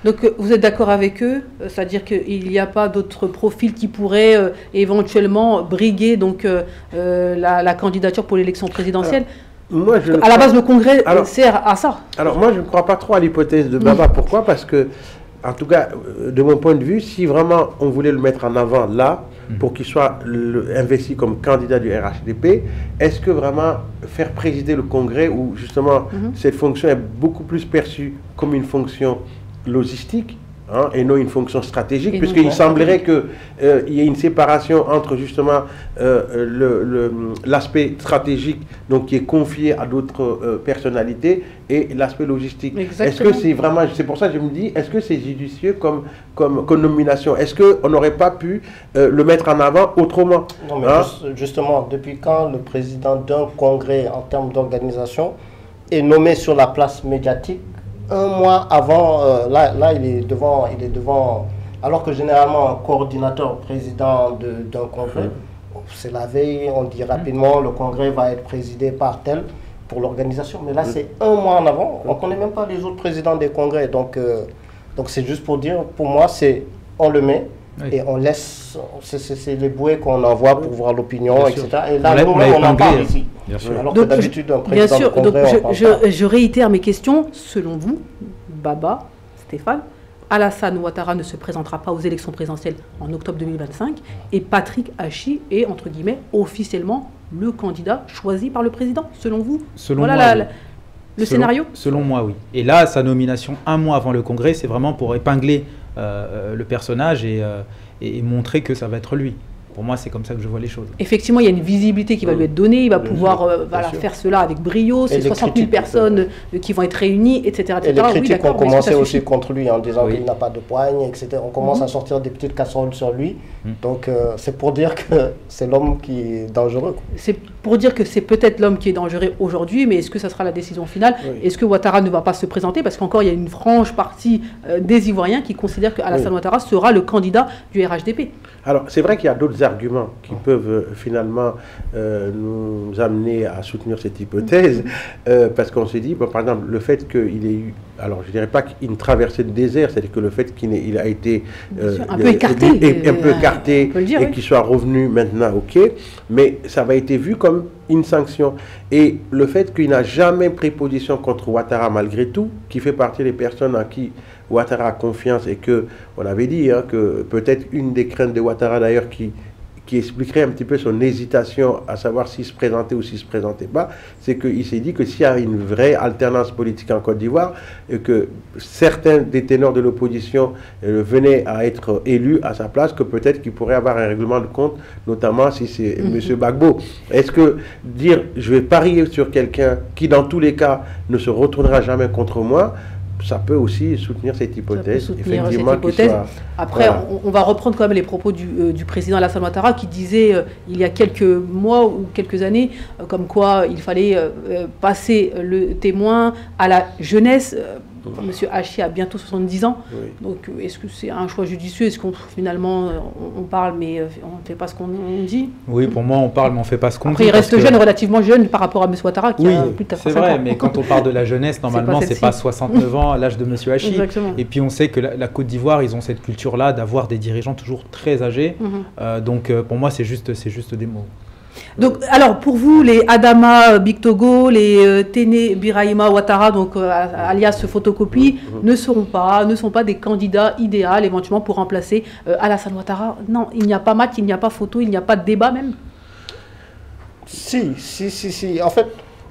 Donc vous êtes d'accord avec eux, c'est-à-dire qu'il n'y a pas d'autres profils qui pourraient éventuellement briguer donc, la candidature pour l'élection présidentielle? Moi, à la base, le Congrès sert à ça. Alors moi, je ne crois pas trop à l'hypothèse de Baba. Pourquoi? Parce que, en tout cas, de mon point de vue, si vraiment on voulait le mettre en avant là, pour qu'il soit investi comme candidat du RHDP, est-ce que vraiment faire présider le Congrès, où justement cette fonction est beaucoup plus perçue comme une fonction logistique, hein, et non une fonction stratégique, puisqu'il semblerait qu'il y ait une séparation entre justement l'aspect stratégique, donc qui est confié à d'autres personnalités, et l'aspect logistique. Est-ce que c'est vraiment, c'est pour ça que je me dis, est-ce que c'est judicieux comme nomination? Est-ce qu'on n'aurait pas pu le mettre en avant autrement? Non, mais justement, depuis quand le président d'un congrès en termes d'organisation est nommé sur la place médiatique un mois avant, là il est devant, alors que généralement un coordinateur président d'un congrès, c'est la veille, on dit rapidement le congrès va être présidé par tel pour l'organisation, mais là c'est un mois en avant, on ne connaît même pas les autres présidents des congrès, donc c'est juste pour dire, pour moi c'est on le met et on laisse, c'est les bouées qu'on envoie pour voir l'opinion, etc. Et là nous-mêmes on en parle ici. Alors que d'habitude, un président de congrès, je réitère mes questions. Selon vous, Baba, Stéphane, Alassane Ouattara ne se présentera pas aux élections présidentielles en octobre 2025 et Patrick Hachi est, entre guillemets, officiellement le candidat choisi par le président, selon vous? Le scénario? Selon moi, oui. Et là, sa nomination un mois avant le congrès, c'est vraiment pour épingler le personnage et montrer que ça va être lui. Pour moi, c'est comme ça que je vois les choses. Effectivement, il y a une visibilité qui va lui être donnée. Il va pouvoir faire cela avec brio. C'est 60 000 personnes qui vont être réunies, etc. Et les critiques ont commencé aussi contre lui en disant qu'il n'a pas de poigne, etc. On commence à sortir des petites casseroles sur lui. Donc, c'est pour dire que c'est l'homme qui est dangereux. C'est pour dire que c'est peut-être l'homme qui est dangereux aujourd'hui, mais est-ce que ça sera la décision finale? Est-ce que Ouattara ne va pas se présenter? Parce qu'encore, il y a une franche partie des Ivoiriens qui considèrent qu'Alassane Ouattara sera le candidat du RHDP. Alors, c'est vrai qu'il y a d'autres arguments qui peuvent finalement nous amener à soutenir cette hypothèse, parce qu'on s'est dit, bon, par exemple, le fait qu'il ait eu, alors je ne dirais pas une traversée de désert, c'est-à-dire que le fait qu'il a été un peu écarté, et qu'il soit revenu maintenant, ok, mais ça va été vu comme une sanction. Et le fait qu'il n'a jamais pris position contre Ouattara malgré tout, qui fait partie des personnes en qui Ouattara a confiance, et que on avait dit que peut-être une des craintes de Ouattara d'ailleurs qui expliquerait un petit peu son hésitation à savoir s'il se présentait ou s'il ne se présentait pas, c'est qu'il s'est dit que s'il y a une vraie alternance politique en Côte d'Ivoire, et que certains des ténors de l'opposition venaient à être élus à sa place, que peut-être qu'il pourrait avoir un règlement de compte, notamment si c'est M. Gbagbo. Est-ce que dire je vais parier sur quelqu'un qui dans tous les cas ne se retournera jamais contre moi, ça peut aussi soutenir cette hypothèse. Après, on va reprendre quand même les propos du président Alassane Ouattara qui disait il y a quelques mois ou quelques années comme quoi il fallait passer le témoin à la jeunesse. Monsieur Hachi a bientôt 70 ans. Donc, est-ce que c'est un choix judicieux? Est-ce qu'on finalement on parle mais on ne fait pas ce qu'on dit? Oui, pour moi on parle mais on ne fait pas ce qu'on dit. Après, il reste jeune, relativement jeune par rapport à Monsieur Ouattara qui a plus de 45 ans. C'est vrai, mais quand on parle de la jeunesse, normalement c'est pas 69 ans à l'âge de Monsieur Hachi. Et puis on sait que la Côte d'Ivoire, ils ont cette culture-là d'avoir des dirigeants toujours très âgés. Donc pour moi c'est juste des mots. Donc, alors, pour vous, les Adama Bictogo, les Téné Birahima Ouattara, donc alias photocopie, ne sont pas des candidats idéaux éventuellement pour remplacer Alassane Ouattara. Non, il n'y a pas match, il n'y a pas photo, il n'y a pas de débat même. Si. En fait,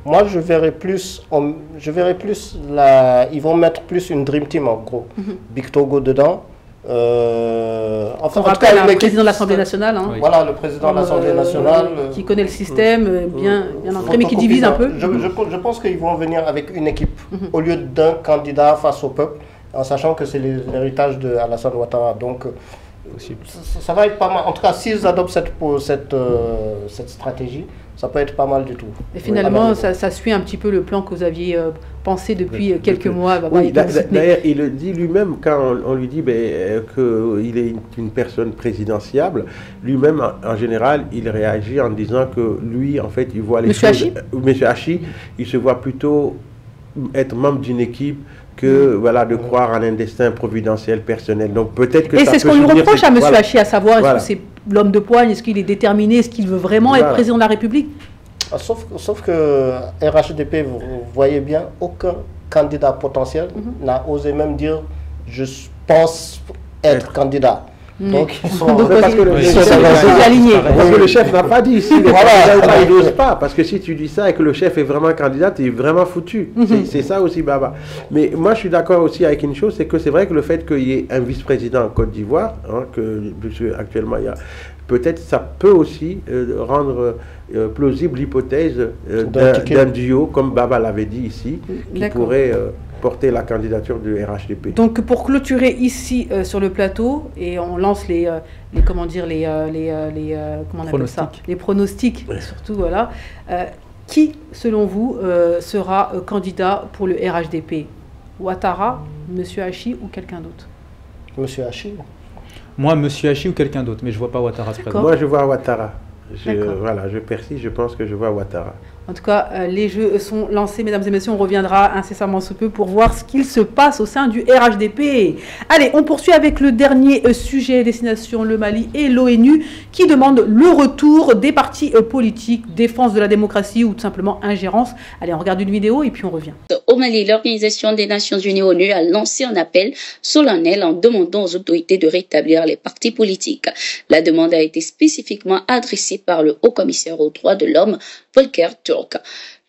moi, je verrais plus ils vont mettre plus une Dream Team en gros. Bictogo dedans. Enfin, on rappelle le président de l'Assemblée nationale. Voilà, le président de l'Assemblée nationale. Qui connaît le système, bien entré, mais qui divise un peu. Je pense qu'ils vont venir avec une équipe, au lieu d'un candidat face au peuple, en sachant que c'est l'héritage de Alassane Ouattara. Donc, ça va être pas mal. En tout cas, s'ils adoptent cette stratégie, ça peut être pas mal du tout. Et finalement, ça suit un petit peu le plan que vous aviez pensé depuis quelques mois. D'ailleurs, il le dit lui-même quand on lui dit qu'il est une personne présidentiable. Lui-même, en général, il réagit en disant que lui, en fait, il voit les choses. Monsieur Hachi, il se voit plutôt être membre d'une équipe que de croire en un destin providentiel personnel. Donc peut-être que et c'est ce qu'on lui reproche à M. Hachi, à savoir est-ce que c'est l'homme de poigne, est-ce qu'il est déterminé, est-ce qu'il veut vraiment être président de la République? Sauf que RHDP, vous voyez bien, aucun candidat potentiel n'a osé même dire je pense être candidat. Donc, ils sont parce que le chef n'a pas dit si les candidats ou pas, il n'ose pas. Parce que si tu dis ça et que le chef est vraiment candidat, tu es vraiment foutu. C'est ça aussi, Baba. Mais moi, je suis d'accord aussi avec une chose, c'est que c'est vrai que le fait qu'il y ait un vice-président en Côte d'Ivoire, hein, puisque actuellement il y a, peut-être ça peut aussi rendre plausible l'hypothèse d'un duo, comme Baba l'avait dit ici, qui pourrait porter la candidature du RHDP. Donc pour clôturer ici sur le plateau, et on lance les pronostics, surtout, voilà. Qui, selon vous, sera candidat pour le RHDP? Ouattara, M. Hachi ou quelqu'un d'autre? M. Hachi. Moi, M. Hachi ou quelqu'un d'autre, mais je ne vois pas Ouattara se présenter. Moi, je vois Ouattara. Voilà, je persiste, je pense que je vois Ouattara. En tout cas, les jeux sont lancés, mesdames et messieurs. On reviendra incessamment sous peu pour voir ce qu'il se passe au sein du RHDP. Allez, on poursuit avec le dernier sujet, destination le Mali et l'ONU, qui demande le retour des partis politiques, défense de la démocratie ou tout simplement ingérence. Allez, on regarde une vidéo et puis on revient. Au Mali, l'Organisation des Nations Unies ONU a lancé un appel solennel en demandant aux autorités de rétablir les partis politiques. La demande a été spécifiquement adressée par le haut-commissaire aux droits de l'homme, Volker Turk.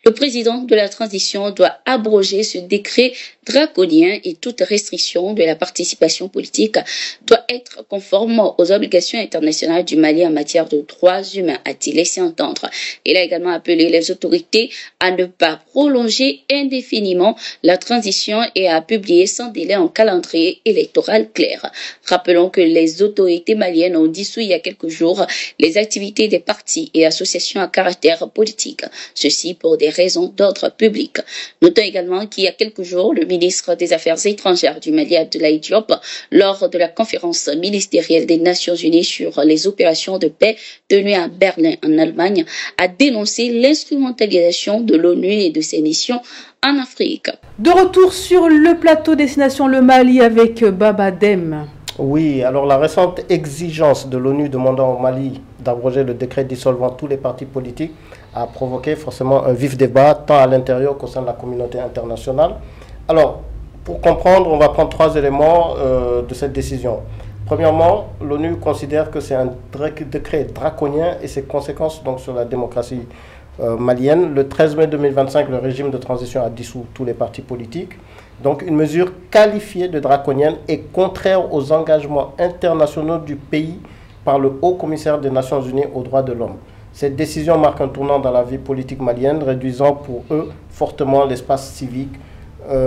Le président de la transition doit abroger ce décret draconien et toute restriction de la participation politique doit être conforme aux obligations internationales du Mali en matière de droits humains, a-t-il laissé entendre. Il a également appelé les autorités à ne pas prolonger indéfiniment la transition et à publier sans délai un calendrier électoral clair. Rappelons que les autorités maliennes ont dissous il y a quelques jours les activités des partis et associations à caractère politique, ceci pour des raisons d'ordre public. Notons également qu'il y a quelques jours, le ministre des Affaires étrangères du Mali, Abdoulaye Diop, lors de la conférence ministérielle des Nations Unies sur les opérations de paix tenue à Berlin, en Allemagne, a dénoncé l'instrumentalisation de l'ONU et de ses missions en Afrique. De retour sur le plateau destination le Mali avec Baba Deme. Oui, alors la récente exigence de l'ONU demandant au Mali d'abroger le décret dissolvant tous les partis politiques a provoqué forcément un vif débat tant à l'intérieur qu'au sein de la communauté internationale. Alors, pour comprendre, on va prendre 3 éléments de cette décision. Premièrement, l'ONU considère que c'est un décret draconien et ses conséquences donc, sur la démocratie malienne. Le 13 mai 2025, le régime de transition a dissous tous les partis politiques. Donc une mesure qualifiée de draconienne et contraire aux engagements internationaux du pays par le Haut-Commissaire des Nations Unies aux droits de l'homme. Cette décision marque un tournant dans la vie politique malienne, réduisant pour eux fortement l'espace civique,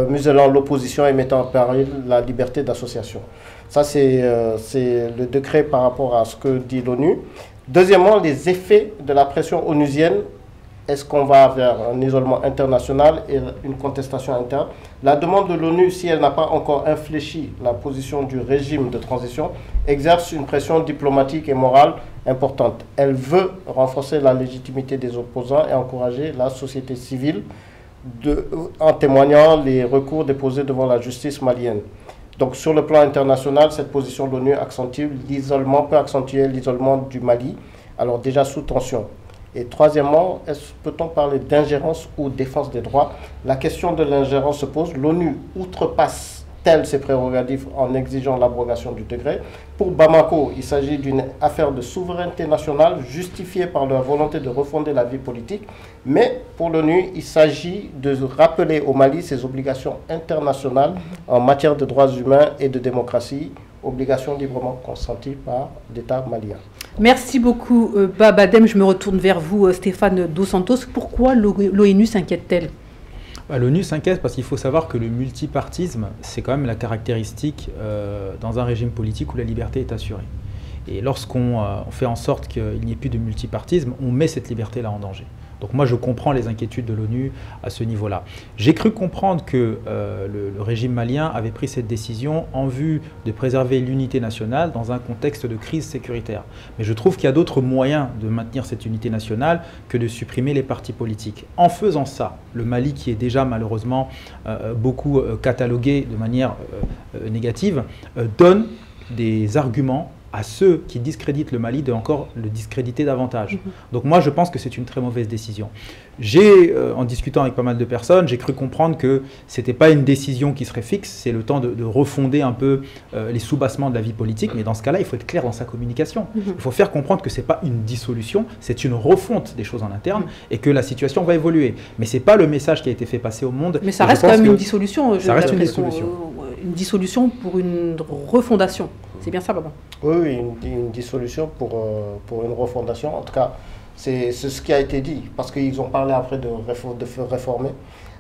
muselant l'opposition et mettant en péril la liberté d'association. Ça, c'est le décret par rapport à ce que dit l'ONU. Deuxièmement, les effets de la pression onusienne. Est-ce qu'on va vers un isolement international et une contestation interne? La demande de l'ONU, si elle n'a pas encore infléchi la position du régime de transition, exerce une pression diplomatique et morale importante. Elle veut renforcer la légitimité des opposants et encourager la société civile en témoignant les recours déposés devant la justice malienne. Donc sur le plan international, cette position de l'ONU peut accentuer l'isolement du Mali, alors déjà sous tension. Et troisièmement, peut-on parler d'ingérence ou défense des droits? La question de l'ingérence se pose. L'ONU outrepasse-t-elle ses prérogatives en exigeant l'abrogation du décret? Pour Bamako, il s'agit d'une affaire de souveraineté nationale justifiée par leur volonté de refonder la vie politique. Mais pour l'ONU, il s'agit de rappeler au Mali ses obligations internationales en matière de droits humains et de démocratie, obligations librement consenties par l'État malien. Merci beaucoup, Baba Deme. Je me retourne vers vous, Stéphane Dos Santos. Pourquoi l'ONU s'inquiète-t-elle? L'ONU s'inquiète parce qu'il faut savoir que le multipartisme, c'est quand même la caractéristique dans un régime politique où la liberté est assurée. Et lorsqu'on fait en sorte qu'il n'y ait plus de multipartisme, on met cette liberté-là en danger. Donc moi, je comprends les inquiétudes de l'ONU à ce niveau-là. J'ai cru comprendre que le régime malien avait pris cette décision en vue de préserver l'unité nationale dans un contexte de crise sécuritaire. Mais je trouve qu'il y a d'autres moyens de maintenir cette unité nationale que de supprimer les partis politiques. En faisant ça, le Mali, qui est déjà malheureusement beaucoup catalogué de manière négative, donne des arguments à ceux qui discréditent le Mali de encore le discréditer davantage. Donc moi, je pense que c'est une très mauvaise décision. En discutant avec pas mal de personnes, j'ai cru comprendre que ce n'était pas une décision qui serait fixe, c'est le temps de refonder un peu les soubassements de la vie politique, mais dans ce cas-là, il faut être clair dans sa communication. Il faut faire comprendre que ce n'est pas une dissolution, c'est une refonte des choses en interne et que la situation va évoluer. Mais ce n'est pas le message qui a été fait passer au monde. Mais ça reste quand même une dissolution. Ça reste une dissolution. Une dissolution pour une refondation. C'est bien ça, Baba? Oui, une dissolution pour une refondation. En tout cas, c'est ce qui a été dit. Parce qu'ils ont parlé après de réformer.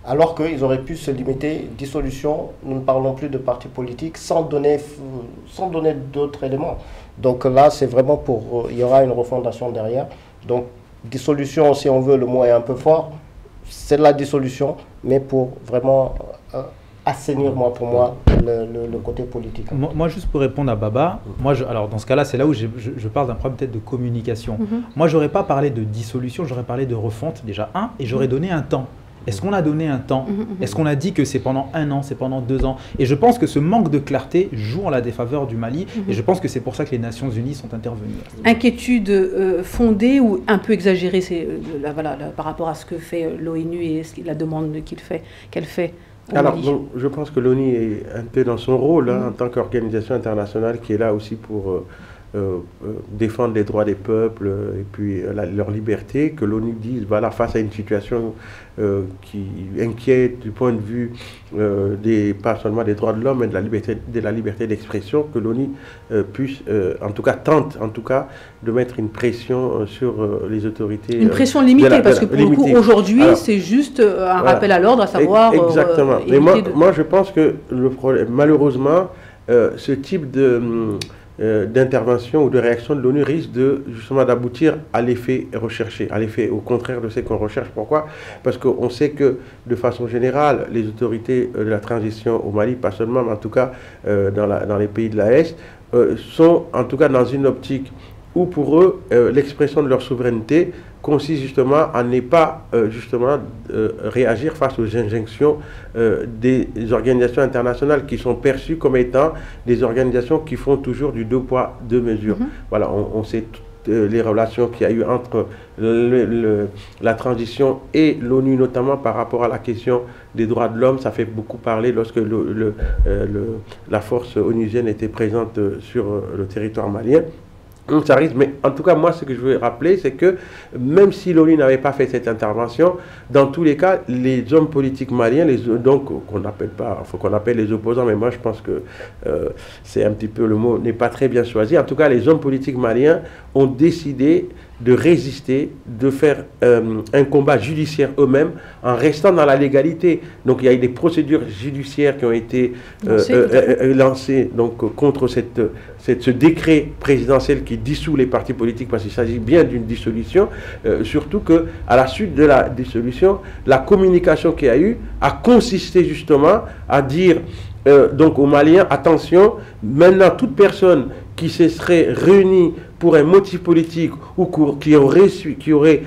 Alors qu'ils auraient pu se limiter, dissolution, nous ne parlons plus de parti politique, sans donner d'autres éléments. Donc là, c'est vraiment il y aura une refondation derrière. Donc, dissolution, si on veut, le mot est un peu fort. C'est de la dissolution, mais pour vraiment assainir, pour moi, le côté politique. Moi, juste pour répondre à Baba, alors dans ce cas-là, c'est là où je parle d'un problème peut-être de communication. Moi, j'aurais pas parlé de dissolution, j'aurais parlé de refonte, déjà, et j'aurais donné un temps. Est-ce qu'on a donné un temps? Est-ce qu'on a dit que c'est pendant 1 an, c'est pendant 2 ans? Et je pense que ce manque de clarté joue en la défaveur du Mali. Et je pense que c'est pour ça que les Nations Unies sont intervenues. Inquiétude fondée ou un peu exagérée par rapport à ce que fait l'ONU et la demande qu'elle fait Alors, je pense que l'ONU est un peu dans son rôle en tant qu'organisation internationale qui est là aussi pour défendre les droits des peuples et puis leur liberté, que l'ONU dise, voilà, face à une situation qui inquiète du point de vue pas seulement des droits de l'homme, mais de la liberté d'expression, que l'ONU puisse, en tout cas, tente, en tout cas, de mettre une pression sur les autorités. Une pression limitée, parce que pour le coup, aujourd'hui, c'est juste un rappel à l'ordre, à savoir... Exactement. Mais moi, je pense que le problème, malheureusement, ce type d'intervention ou de réaction de l'ONU risque justement d'aboutir à l'effet recherché, à l'effet au contraire de ce qu'on recherche. Pourquoi? Parce qu'on sait que de façon générale, les autorités de la transition au Mali, pas seulement, mais en tout cas dans les pays de l'Est, sont en tout cas dans une optique où pour eux, l'expression de leur souveraineté consiste justement à ne pas réagir face aux injonctions des organisations internationales qui sont perçues comme étant des organisations qui font toujours du 2 poids, 2 mesures. Voilà, on sait toutes les relations qu'il y a eu entre la transition et l'ONU, notamment par rapport à la question des droits de l'homme. Ça fait beaucoup parler lorsque la force onusienne était présente sur le territoire malien. Donc ça risque, mais en tout cas, moi, ce que je veux rappeler, c'est que même si l'ONU n'avait pas fait cette intervention, dans tous les cas, les hommes politiques maliens, donc qu'on n'appelle pas, faut qu'on appelle les opposants, mais moi je pense que c'est un petit peu, le mot n'est pas très bien choisi. En tout cas, les hommes politiques maliens ont décidé de résister, de faire un combat judiciaire eux-mêmes en restant dans la légalité. Donc il y a eu des procédures judiciaires qui ont été lancées donc, contre ce décret présidentiel qui dissout les partis politiques, parce qu'il s'agit bien d'une dissolution, surtout qu'à la suite de la dissolution, la communication qu'il y a eu a consisté justement à dire donc aux Maliens, attention, maintenant toute personne qui se serait réunie pour un motif politique ou qui aurait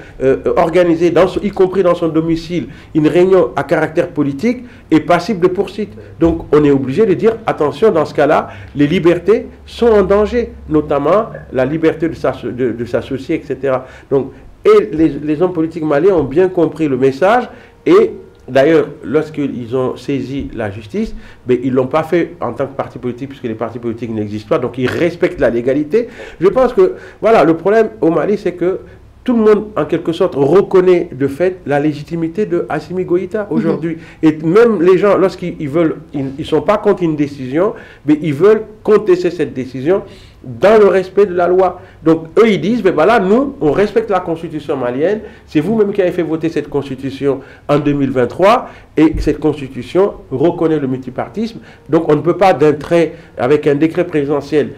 organisé, y compris dans son domicile, une réunion à caractère politique est passible de poursuite. Donc on est obligé de dire, attention, dans ce cas-là, les libertés sont en danger, notamment la liberté de s'associer, etc. Donc, et les hommes politiques maliens ont bien compris le message et d'ailleurs, lorsqu'ils ont saisi la justice, mais ils ne l'ont pas fait en tant que parti politique, puisque les partis politiques n'existent pas, donc ils respectent la légalité. Je pense que, voilà, le problème au Mali, c'est que tout le monde, en quelque sorte, reconnaît de fait la légitimité de Assimi Goïta aujourd'hui. Et même les gens, lorsqu'ils veulent, ils ne sont pas contre une décision, mais ils veulent contester cette décision dans le respect de la loi. Donc eux ils disent, mais voilà, nous on respecte la constitution malienne, c'est vous-même qui avez fait voter cette constitution en 2023 et cette constitution reconnaît le multipartisme, donc on ne peut pas d'un trait, avec un décret présidentiel,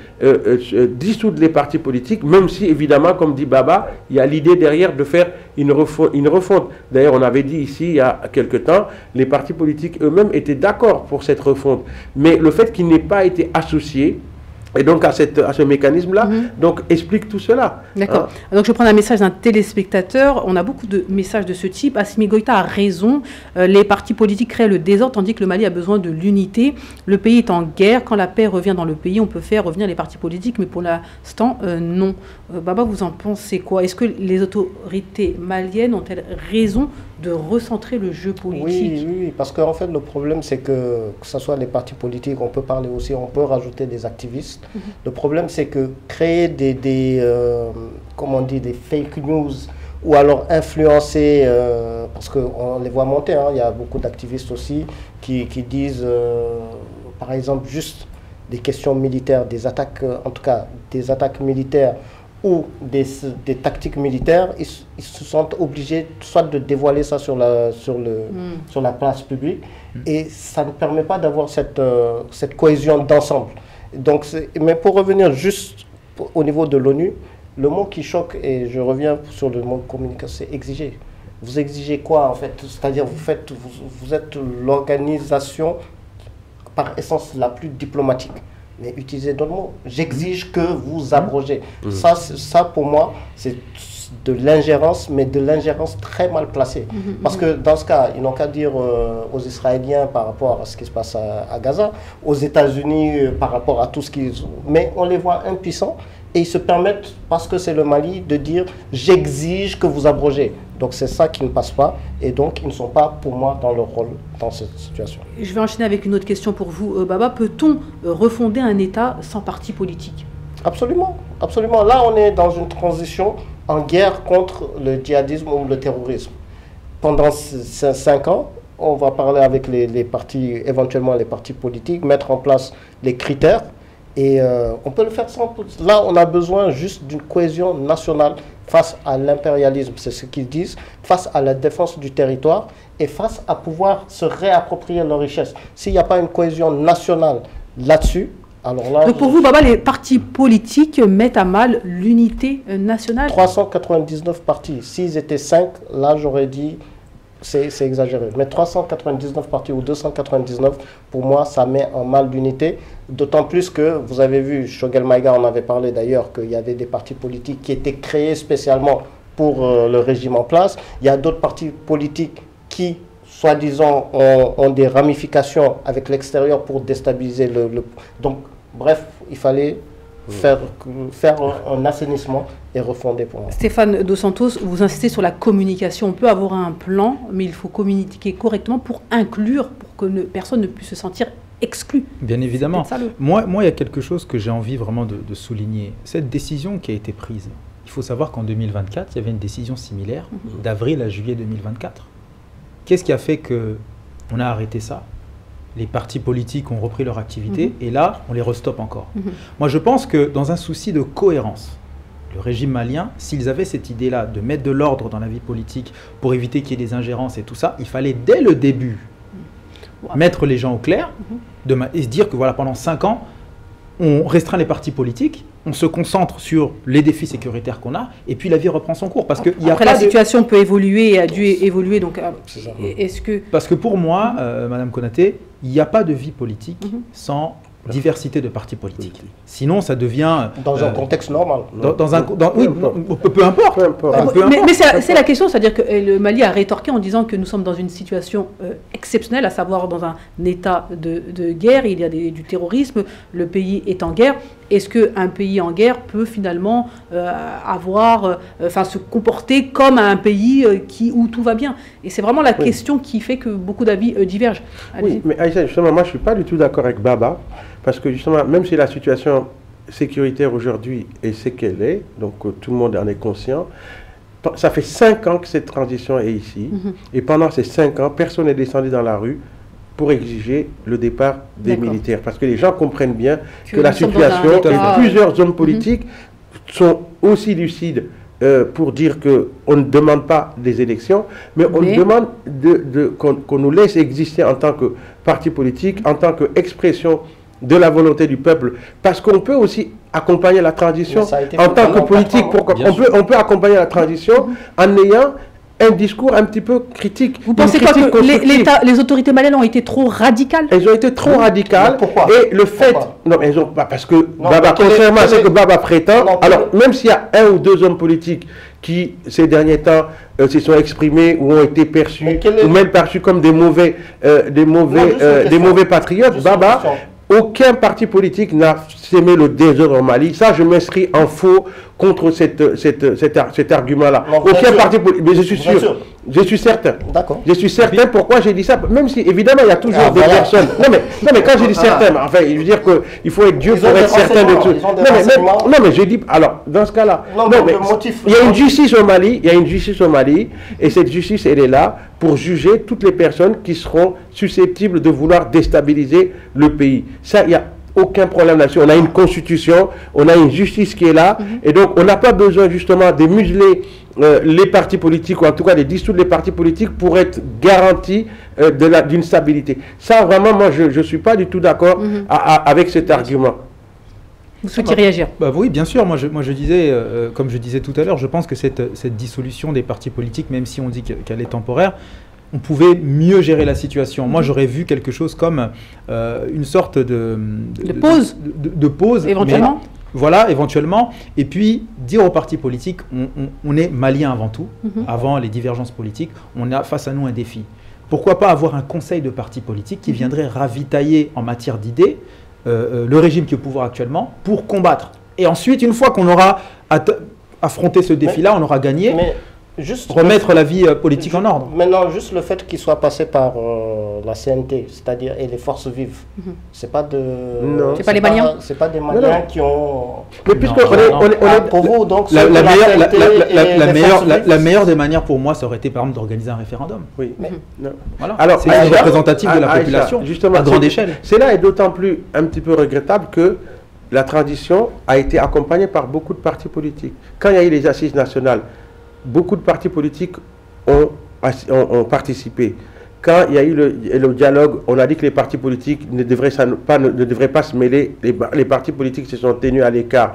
dissoudre les partis politiques, même si évidemment, comme dit Baba, il y a l'idée derrière de faire une refonte. D'ailleurs on avait dit ici il y a quelque temps, les partis politiques eux-mêmes étaient d'accord pour cette refonte, mais le fait qu'ils n'aient pas été associés et donc à ce mécanisme-là, donc explique tout cela. D'accord. Donc je prends un message d'un téléspectateur. On a beaucoup de messages de ce type. Assimi Goïta a raison. Les partis politiques créent le désordre tandis que le Mali a besoin de l'unité. Le pays est en guerre. Quand la paix revient dans le pays, on peut faire revenir les partis politiques, mais pour l'instant, non. Baba, vous en pensez quoi? Est-ce que les autorités maliennes ont-elles raison de recentrer le jeu politique? Oui, parce qu'en fait, le problème, c'est que ce soit les partis politiques, on peut parler aussi, on peut rajouter des activistes. Le problème, c'est que créer comment on dit, des fake news ou alors influencer, parce qu'on les voit monter, hein, il y a beaucoup d'activistes aussi qui disent, par exemple, juste des questions militaires, des attaques, en tout cas, des attaques militaires ou des tactiques militaires, ils se sentent obligés soit de dévoiler ça sur la place publique, et ça ne permet pas d'avoir cette cohésion d'ensemble. Donc, mais pour revenir juste au niveau de l'ONU, le mot qui choque, et je reviens sur le mot communication, c'est exiger. Vous exigez quoi en fait? C'est-à-dire vous êtes l'organisation par essence la plus diplomatique. Mais utilisez d'autres mots. J'exige que vous abrogez. Ça pour moi, c'est de l'ingérence, mais de l'ingérence très mal placée. Parce que dans ce cas, ils n'ont qu'à dire aux Israéliens par rapport à ce qui se passe à Gaza, aux États-Unis par rapport à tout ce qu'ils... Mais on les voit impuissants et ils se permettent, parce que c'est le Mali, de dire « j'exige que vous abrogez ». Donc c'est ça qui ne passe pas et donc ils ne sont pas pour moi dans leur rôle dans cette situation. Je vais enchaîner avec une autre question pour vous. Baba, peut-on refonder un État sans parti politique? Absolument, absolument. Là, on est dans une transition en guerre contre le djihadisme ou le terrorisme. Pendant 5 ans, on va parler avec les partis, éventuellement les partis politiques, mettre en place les critères. Et on peut le faire sans... Là, on a besoin juste d'une cohésion nationale face à l'impérialisme, c'est ce qu'ils disent, face à la défense du territoire et face à pouvoir se réapproprier leurs richesses. S'il n'y a pas une cohésion nationale là-dessus, alors là... Donc pour vous, Baba, les partis politiques mettent à mal l'unité nationale? 399 partis. S'ils étaient 5, là j'aurais dit... C'est exagéré. Mais 399 partis ou 299, pour moi, ça met en mal l'unité. D'autant plus que, vous avez vu, Choguel Maïga en avait parlé d'ailleurs, qu'il y avait des partis politiques qui étaient créés spécialement pour le régime en place. Il y a d'autres partis politiques qui, soi-disant, ont des ramifications avec l'extérieur pour déstabiliser le... Donc, bref, il fallait faire un assainissement et refonder pour moi. Stéphane Dos Santos, vous insistez sur la communication. On peut avoir un plan, mais il faut communiquer correctement pour inclure, pour que personne ne puisse se sentir exclu. Bien évidemment. Moi, il y a quelque chose que j'ai envie vraiment de souligner. Cette décision qui a été prise, il faut savoir qu'en 2024, il y avait une décision similaire, d'avril à juillet 2024. Qu'est-ce qui a fait qu'on a arrêté ça? Les partis politiques ont repris leur activité et là, on les restoppe encore. Moi, je pense que dans un souci de cohérence, le régime malien, s'ils avaient cette idée-là de mettre de l'ordre dans la vie politique pour éviter qu'il y ait des ingérences et tout ça, il fallait dès le début mettre les gens au clair et se dire que voilà, pendant 5 ans, on restreint les partis politiques, on se concentre sur les défis sécuritaires qu'on a, et puis la vie reprend son cours. Parce que après, la situation peut évoluer et a dû évoluer. Donc, est-ce que... Parce que pour moi, Madame Konaté, il n'y a pas de vie politique sans diversité de partis politiques. Sinon, ça devient... Dans un contexte normal. Oui, peu importe. Mais c'est la question, c'est-à-dire que le Mali a rétorqué en disant que nous sommes dans une situation exceptionnelle, à savoir dans un état de guerre, il y a du terrorisme, le pays est en guerre. Est-ce qu'un pays en guerre peut finalement se comporter comme un pays où tout va bien? Et c'est vraiment la question qui fait que beaucoup d'avis divergent. Oui, mais Aïssa, justement, moi je ne suis pas du tout d'accord avec Baba, parce que justement, même si la situation sécuritaire aujourd'hui est ce qu'elle est, donc tout le monde en est conscient, ça fait 5 ans que cette transition est ici, et pendant ces 5 ans, personne n'est descendu dans la rue pour exiger le départ des militaires. Parce que les gens comprennent bien que la situation et plusieurs hommes politiques sont aussi lucides pour dire qu'on ne demande pas des élections, mais on demande qu'on nous laisse exister en tant que parti politique, en tant qu'expression de la volonté du peuple, parce qu'on peut aussi accompagner la transition en tant que politique. On peut accompagner la transition en ayant un discours un petit peu critique. Vous pensez quoi que les autorités maliennes ont été trop radicales? Elles ont été trop radicales. Pourquoi? Et le fait... Non, elles ont pas... Parce que Baba, contrairement à ce que Baba prétend, alors même s'il y a un ou deux hommes politiques qui, ces derniers temps, se sont exprimés ou ont été perçus, ou même perçus comme des mauvais patriotes, Baba, aucun parti politique n'a sémé le désordre au Mali. Ça, je m'inscris en faux contre cet argument-là. Aucun parti politique, mais je suis sûr. Je suis certain. D'accord. Je suis certain. Pourquoi j'ai dit ça? Même si, évidemment, il y a toujours des personnes. Non, mais quand j'ai dit certain, enfin, je veux dire qu'il faut être Dieu pour être certain de tout. Non, mais j'ai dit, alors, dans ce cas-là, il y a une justice au Mali, et cette justice, elle est là pour juger toutes les personnes qui seront susceptibles de vouloir déstabiliser le pays. Ça, il y a aucun problème là-dessus. On a une constitution, on a une justice qui est là, et donc on n'a pas besoin justement de museler les partis politiques, ou en tout cas de dissoudre les partis politiques pour être garanti d'une stabilité. Ça, vraiment, moi, je ne suis pas du tout d'accord avec cet argument. Vous souhaitez réagir? Oui, bien sûr. Moi, je disais, comme je disais tout à l'heure, je pense que cette dissolution des partis politiques, même si on dit qu'elle est temporaire, on pouvait mieux gérer la situation. Moi, j'aurais vu quelque chose comme une sorte de pause. De pause, éventuellement. Voilà, éventuellement. Et puis, dire aux partis politiques, on est malien avant tout, avant les divergences politiques, on a face à nous un défi. Pourquoi pas avoir un conseil de partis politiques qui viendrait ravitailler en matière d'idées le régime qui est au pouvoir actuellement pour combattre. Et ensuite, une fois qu'on aura affronté ce défi-là, on aura gagné. Juste remettre la vie politique en ordre. Maintenant, juste le fait qu'il soit passé par la CNT, c'est-à-dire et les forces vives, c'est pas de... Non. C'est pas les Maliens. C'est pas des Maliens qui ont... Mais puisqu'on pour vous, donc, la meilleure des manières pour moi, ça aurait été par exemple d'organiser un référendum. Oui. Voilà. Alors, c'est représentatif de la population, justement, à grande échelle. Cela est d'autant plus un petit peu regrettable que la transition a été accompagnée par beaucoup de partis politiques. Quand il y a eu les assises nationales, beaucoup de partis politiques ont participé. Quand il y a eu le dialogue, on a dit que les partis politiques ne devraient pas se mêler. Les partis politiques se sont tenus à l'écart.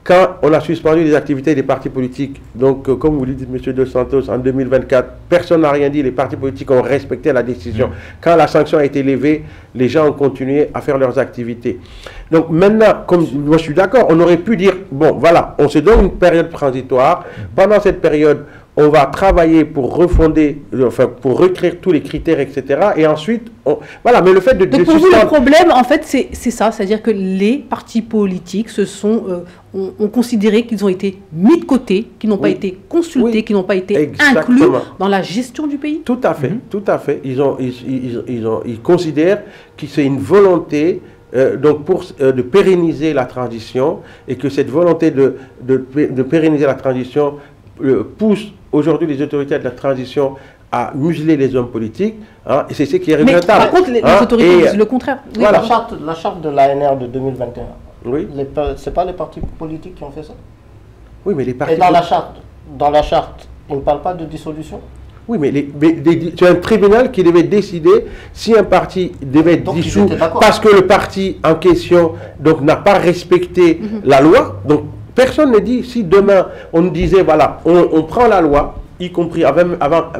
Quand on a suspendu les activités des partis politiques, donc comme vous le dites, M. Dos Santos, en 2024, personne n'a rien dit, les partis politiques ont respecté la décision. Quand la sanction a été levée, les gens ont continué à faire leurs activités. Donc maintenant, comme moi je suis d'accord, on aurait pu dire, bon voilà, on se donne une période transitoire. Pendant cette période, on va travailler pour refonder, enfin pour recréer tous les critères, etc. Et ensuite, voilà, mais le fait de... Donc pour vous, le problème, en fait, c'est ça, c'est-à-dire que les partis politiques ont considéré qu'ils ont été mis de côté, qu'ils n'ont pas été consultés, qu'ils n'ont pas été inclus dans la gestion du pays. Tout à fait, tout à fait. Ils considèrent que c'est une volonté de pérenniser la transition, et que cette volonté de pérenniser la transition pousse aujourd'hui les autorités de la transition à museler les hommes politiques, et c'est ce qui est regrettable. Par contre, les autorités disent le contraire. Oui, voilà. La charte de l'ANR de 2021, oui. Ce n'est pas les partis politiques qui ont fait ça? Oui, mais les partis... Et dans la charte, ils ne parlent pas de dissolution? Oui, mais c'est un tribunal qui devait décider si un parti devait être dissous parce que le parti en question n'a pas respecté la loi. Donc, personne ne dit, si demain on nous disait, voilà, on prend la loi, y compris avant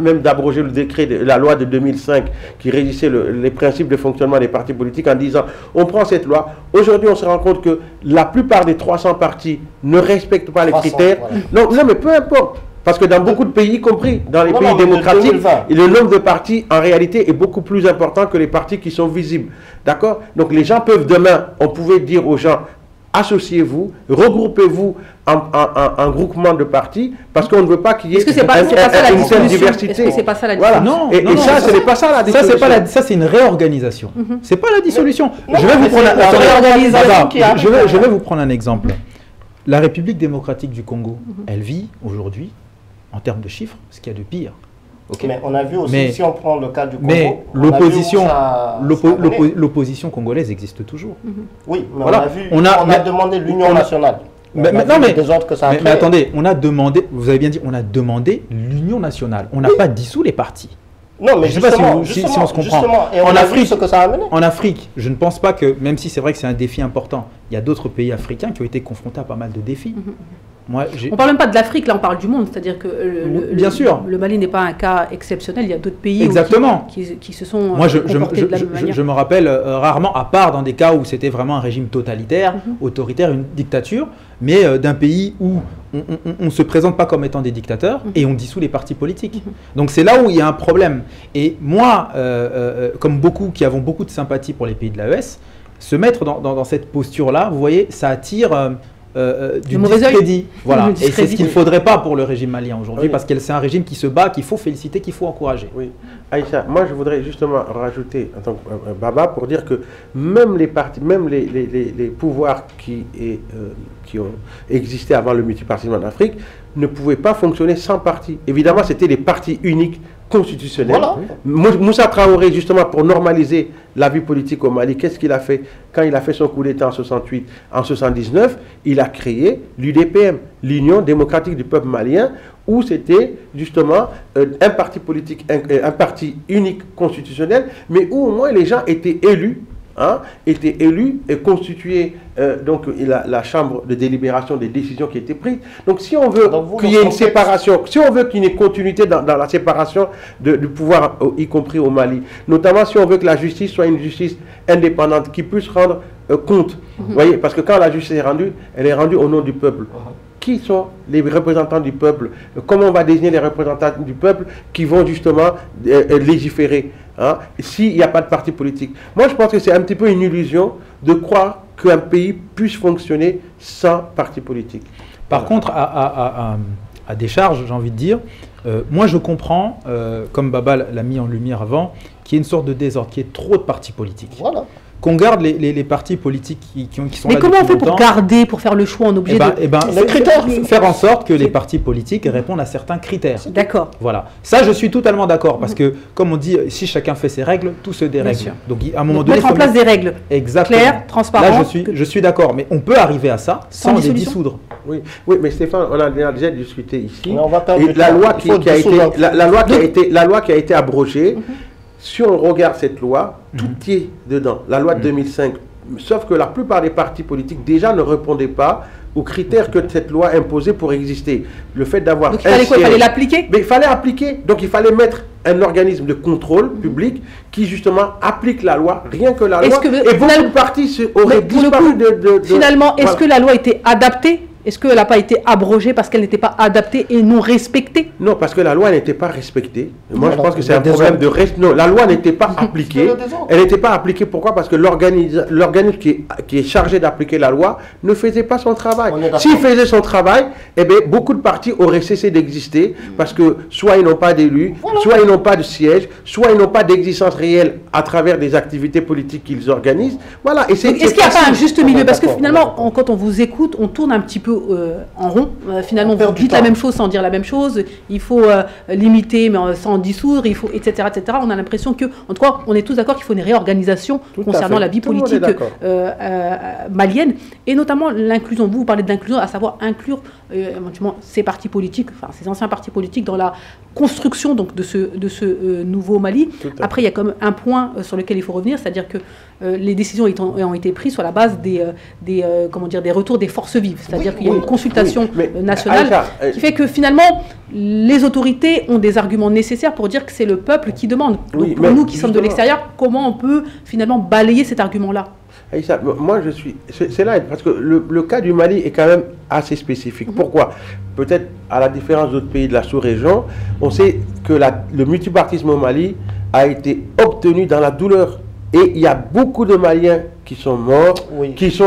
même d'abroger le décret de la loi de 2005 qui régissait les principes de fonctionnement des partis politiques, en disant, on prend cette loi, aujourd'hui on se rend compte que la plupart des 300 partis ne respectent pas les critères. Voilà. Non, mais peu importe. Parce que dans beaucoup de pays, y compris dans les pays démocratiques, le nombre de partis, en réalité, est beaucoup plus important que les partis qui sont visibles. D'accord? Donc les gens peuvent demain, on pouvait dire aux gens, associez-vous, regroupez-vous en groupement de partis, parce qu'on ne veut pas qu'il y ait une certaine diversité. Est-ce que c'est pas ça la dissolution? Voilà. Et ça, ce n'est pas ça la dissolution. Ça, c'est une réorganisation. C'est pas la dissolution. Je vais vous prendre un exemple. La République démocratique du Congo, elle vit aujourd'hui, en termes de chiffres, ce qu'il y a de pire. Okay. Mais on a vu aussi, si on prend le cas du Congo, mais l'opposition congolaise existe toujours. Oui, mais voilà. On a demandé l'union nationale. Mais attendez, on a demandé, vous avez bien dit, on a demandé l'union nationale. On n'a pas dissous les partis. Non, mais je ne sais pas si on se comprend. Et on a vu ce que ça a amené. En Afrique, je ne pense pas que, même si c'est vrai que c'est un défi important, il y a d'autres pays africains qui ont été confrontés à pas mal de défis. On parle même pas de l'Afrique, là on parle du monde, c'est-à-dire que bien sûr. Le Mali n'est pas un cas exceptionnel, il y a d'autres pays qui se sont comportés de la même manière. Je me rappelle rarement, à part dans des cas où c'était vraiment un régime totalitaire, autoritaire, une dictature, mais d'un pays où on ne se présente pas comme étant des dictateurs et on dissout les partis politiques. Donc c'est là où il y a un problème. Et moi, comme beaucoup qui avons beaucoup de sympathie pour les pays de l'AES, se mettre dans cette posture-là, vous voyez, ça attire du discrédit. Voilà. Et c'est ce qu'il ne faudrait pas pour le régime malien aujourd'hui, parce que c'est un régime qui se bat, qu'il faut féliciter, qu'il faut encourager. Oui. Aïcha, moi je voudrais justement rajouter, en tant que Baba, pour dire que même les partis, même les pouvoirs qui ont existé avant le multipartisme en Afrique ne pouvaient pas fonctionner sans parti. Évidemment, c'était des partis uniques constitutionnels. Voilà. Moussa Traoré, justement, pour normaliser la vie politique au Mali, qu'est-ce qu'il a fait? Quand il a fait son coup d'État en 68, en 79, il a créé l'UDPM, l'Union démocratique du peuple malien, où c'était justement un parti politique, un parti unique constitutionnel, mais où au moins les gens étaient élus, étaient élus et constitués donc la chambre de délibération des décisions qui étaient prises. Donc si on veut qu'il y ait une séparation, si on veut qu'il y ait une continuité dans la séparation du pouvoir, y compris au Mali, notamment si on veut que la justice soit une justice indépendante, qui puisse rendre compte, vous voyez, parce que quand la justice est rendue, elle est rendue au nom du peuple. Qui sont les représentants du peuple? Comment on va désigner les représentants du peuple qui vont justement légiférer s'il n'y a pas de parti politique? Moi, je pense que c'est un petit peu une illusion de croire qu'un pays puisse fonctionner sans parti politique. Par contre, à décharge, j'ai envie de dire, moi je comprends, comme Baba l'a mis en lumière avant, qu'il y ait une sorte de désordre, qu'il y ait trop de partis politiques. Voilà. Qu'on garde les partis politiques qui sont là. Mais comment on fait pour garder, pour faire le choix? On est obligé les critères, faire en sorte que les partis politiques répondent à certains critères. D'accord. Voilà. Ça, je suis totalement d'accord, parce que, comme on dit, si chacun fait ses règles, tout se dérègle. Donc, à un moment donné, mettre en place des règles claires, transparentes. Là, je suis d'accord, mais on peut arriver à ça sans les dissoudre. Oui, mais Stéphane, on a déjà discuté ici. On va perdre et la loi qui a été abrogée. Si on regarde cette loi, tout y est dedans. La loi de 2005, sauf que la plupart des partis politiques déjà ne répondaient pas aux critères que cette loi imposait pour exister. Le fait d'avoir donc il fallait quoi? Il fallait l'appliquer? Mais il fallait appliquer. Donc il fallait mettre un organisme de contrôle public qui justement applique la loi, rien que la loi. Et beaucoup de partis auraient disparu Finalement, est-ce que la loi était adaptée? Est-ce qu'elle n'a pas été abrogée parce qu'elle n'était pas adaptée et non respectée? Non, parce que la loi n'était pas respectée. Moi, je pense que c'est un problème de respect. Non, la loi n'était pas appliquée. Elle n'était pas appliquée. Pourquoi? Parce que l'organisme qui est chargé d'appliquer la loi ne faisait pas son travail. S'il faisait son travail, eh bien, beaucoup de partis auraient cessé d'exister parce que soit ils n'ont pas d'élus, soit ils n'ont pas de siège, soit ils n'ont pas d'existence réelle à travers des activités politiques qu'ils organisent. Voilà. Est-ce qu'il n'y a pas un juste milieu? Parce que finalement, quand on vous écoute, on tourne un petit peu en rond. Finalement, vous dites la même chose sans dire la même chose. Il faut limiter, mais sans dissoudre, il faut, etc., etc. On a l'impression que, en tout cas, on est tous d'accord qu'il faut une réorganisation concernant la vie politique malienne, et notamment l'inclusion. Vous parlez de l'inclusion, à savoir inclure éventuellement ces partis politiques, enfin ces anciens partis politiques dans la construction donc, de ce nouveau Mali. Après, il y a comme un point sur lequel il faut revenir, c'est-à-dire que les décisions ont été prises sur la base des retours des forces vives. C'est-à-dire qu'il y a une consultation nationale qui fait que finalement, les autorités ont des arguments nécessaires pour dire que c'est le peuple qui demande. Donc pour nous qui sommes de l'extérieur, comment on peut finalement balayer cet argument-là? Aïcha, moi je suis... C'est là, parce que le cas du Mali est quand même assez spécifique. Pourquoi? Peut-être à la différence d'autres pays de la sous-région, on sait que le multipartisme au Mali a été obtenu dans la douleur. Et il y a beaucoup de Maliens qui sont morts, qui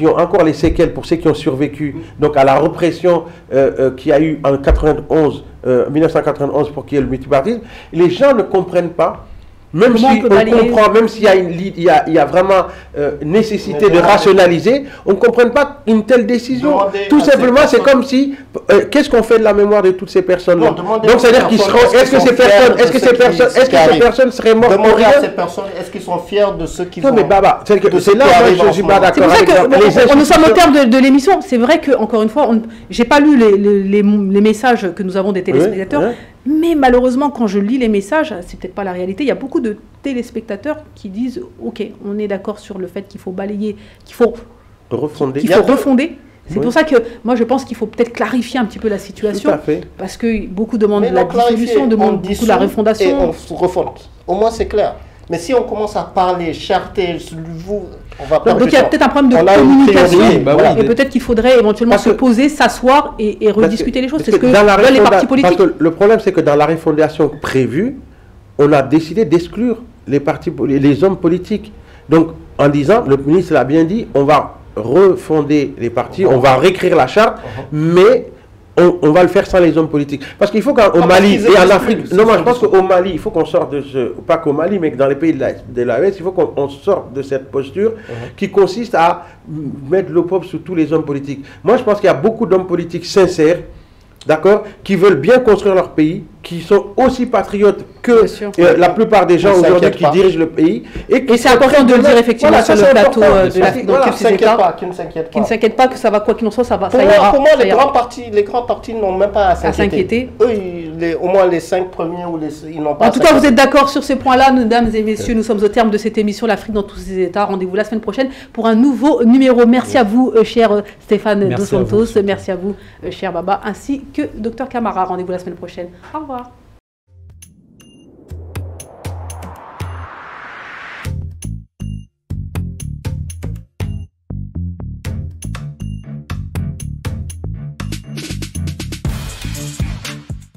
ont encore les séquelles pour ceux qui ont survécu donc à la répression qu'il y a eu en 1991 pour qu'il y ait le multipartisme. Les gens ne comprennent pas. Même si on comprend, même s'il y a vraiment nécessité de rationaliser, on ne comprenne pas une telle décision. Tout simplement, c'est comme si, qu'est-ce qu'on fait de la mémoire de toutes ces personnes-là? Donc, c'est-à-dire qu'ils seront, est-ce que ces personnes seraient mortes pour rien? Ces personnes, est-ce qu'ils sont fiers de ce qu'ils font? Non, mais Baba, c'est là où je ne suis pas d'accord avec nous sommes au terme de l'émission. C'est vrai que, encore une fois, j'ai pas lu les messages que nous avons des téléspectateurs. Mais malheureusement, quand je lis les messages, c'est peut-être pas la réalité, il y a beaucoup de téléspectateurs qui disent « Ok, on est d'accord sur le fait qu'il faut balayer, qu'il faut refonder. C'est pour ça que moi je pense qu'il faut peut-être clarifier un petit peu la situation. Tout à fait. Parce que beaucoup demandent Mais la dissolution, demandent beaucoup la refondation. Et on se refonde. Au moins c'est clair. Mais si on commence à parler, charter, on va perdre donc il y a peut-être un problème de On a une communication. priorité. Bah oui, et peut-être qu'il faudrait éventuellement se poser, s'asseoir et rediscuter les choses. C'est ce que veulent les partis politiques. Parce que le problème, c'est que dans la refondation prévue, on a décidé d'exclure les hommes politiques. Donc, en disant, le ministre l'a bien dit, on va refonder les partis, on va réécrire la charte, mais on va le faire sans les hommes politiques. Parce qu'il faut qu'au Mali et en Afrique... Non, moi je pense qu'au Mali, il faut qu'on sorte de ce... Pas qu'au Mali, mais que dans les pays de l'AES, il faut qu'on sorte de cette posture qui consiste à mettre l'opprobre sous tous les hommes politiques. Moi, je pense qu'il y a beaucoup d'hommes politiques sincères, d'accord, qui veulent bien construire leur pays, qui sont aussi patriotes que la plupart des gens aujourd'hui qui dirigent le pays. Et c'est important de le dire effectivement sur le plateau de l'Afrique. Qui ne s'inquiètent pas que ça va, quoi qu'il en soit, ça ira. Pour moi, les grands partis n'ont même pas à s'inquiéter. Eux, au moins les 5 premiers, ils n'ont pas. En tout cas, vous êtes d'accord sur ces points-là, mesdames et messieurs. Nous sommes au terme de cette émission L'Afrique dans tous ses états. Rendez-vous la semaine prochaine pour un nouveau numéro. Merci à vous, cher Stéphane Dos Santos. Merci à vous, cher Baba, ainsi que Dr Camara. Rendez-vous la semaine prochaine. Au revoir.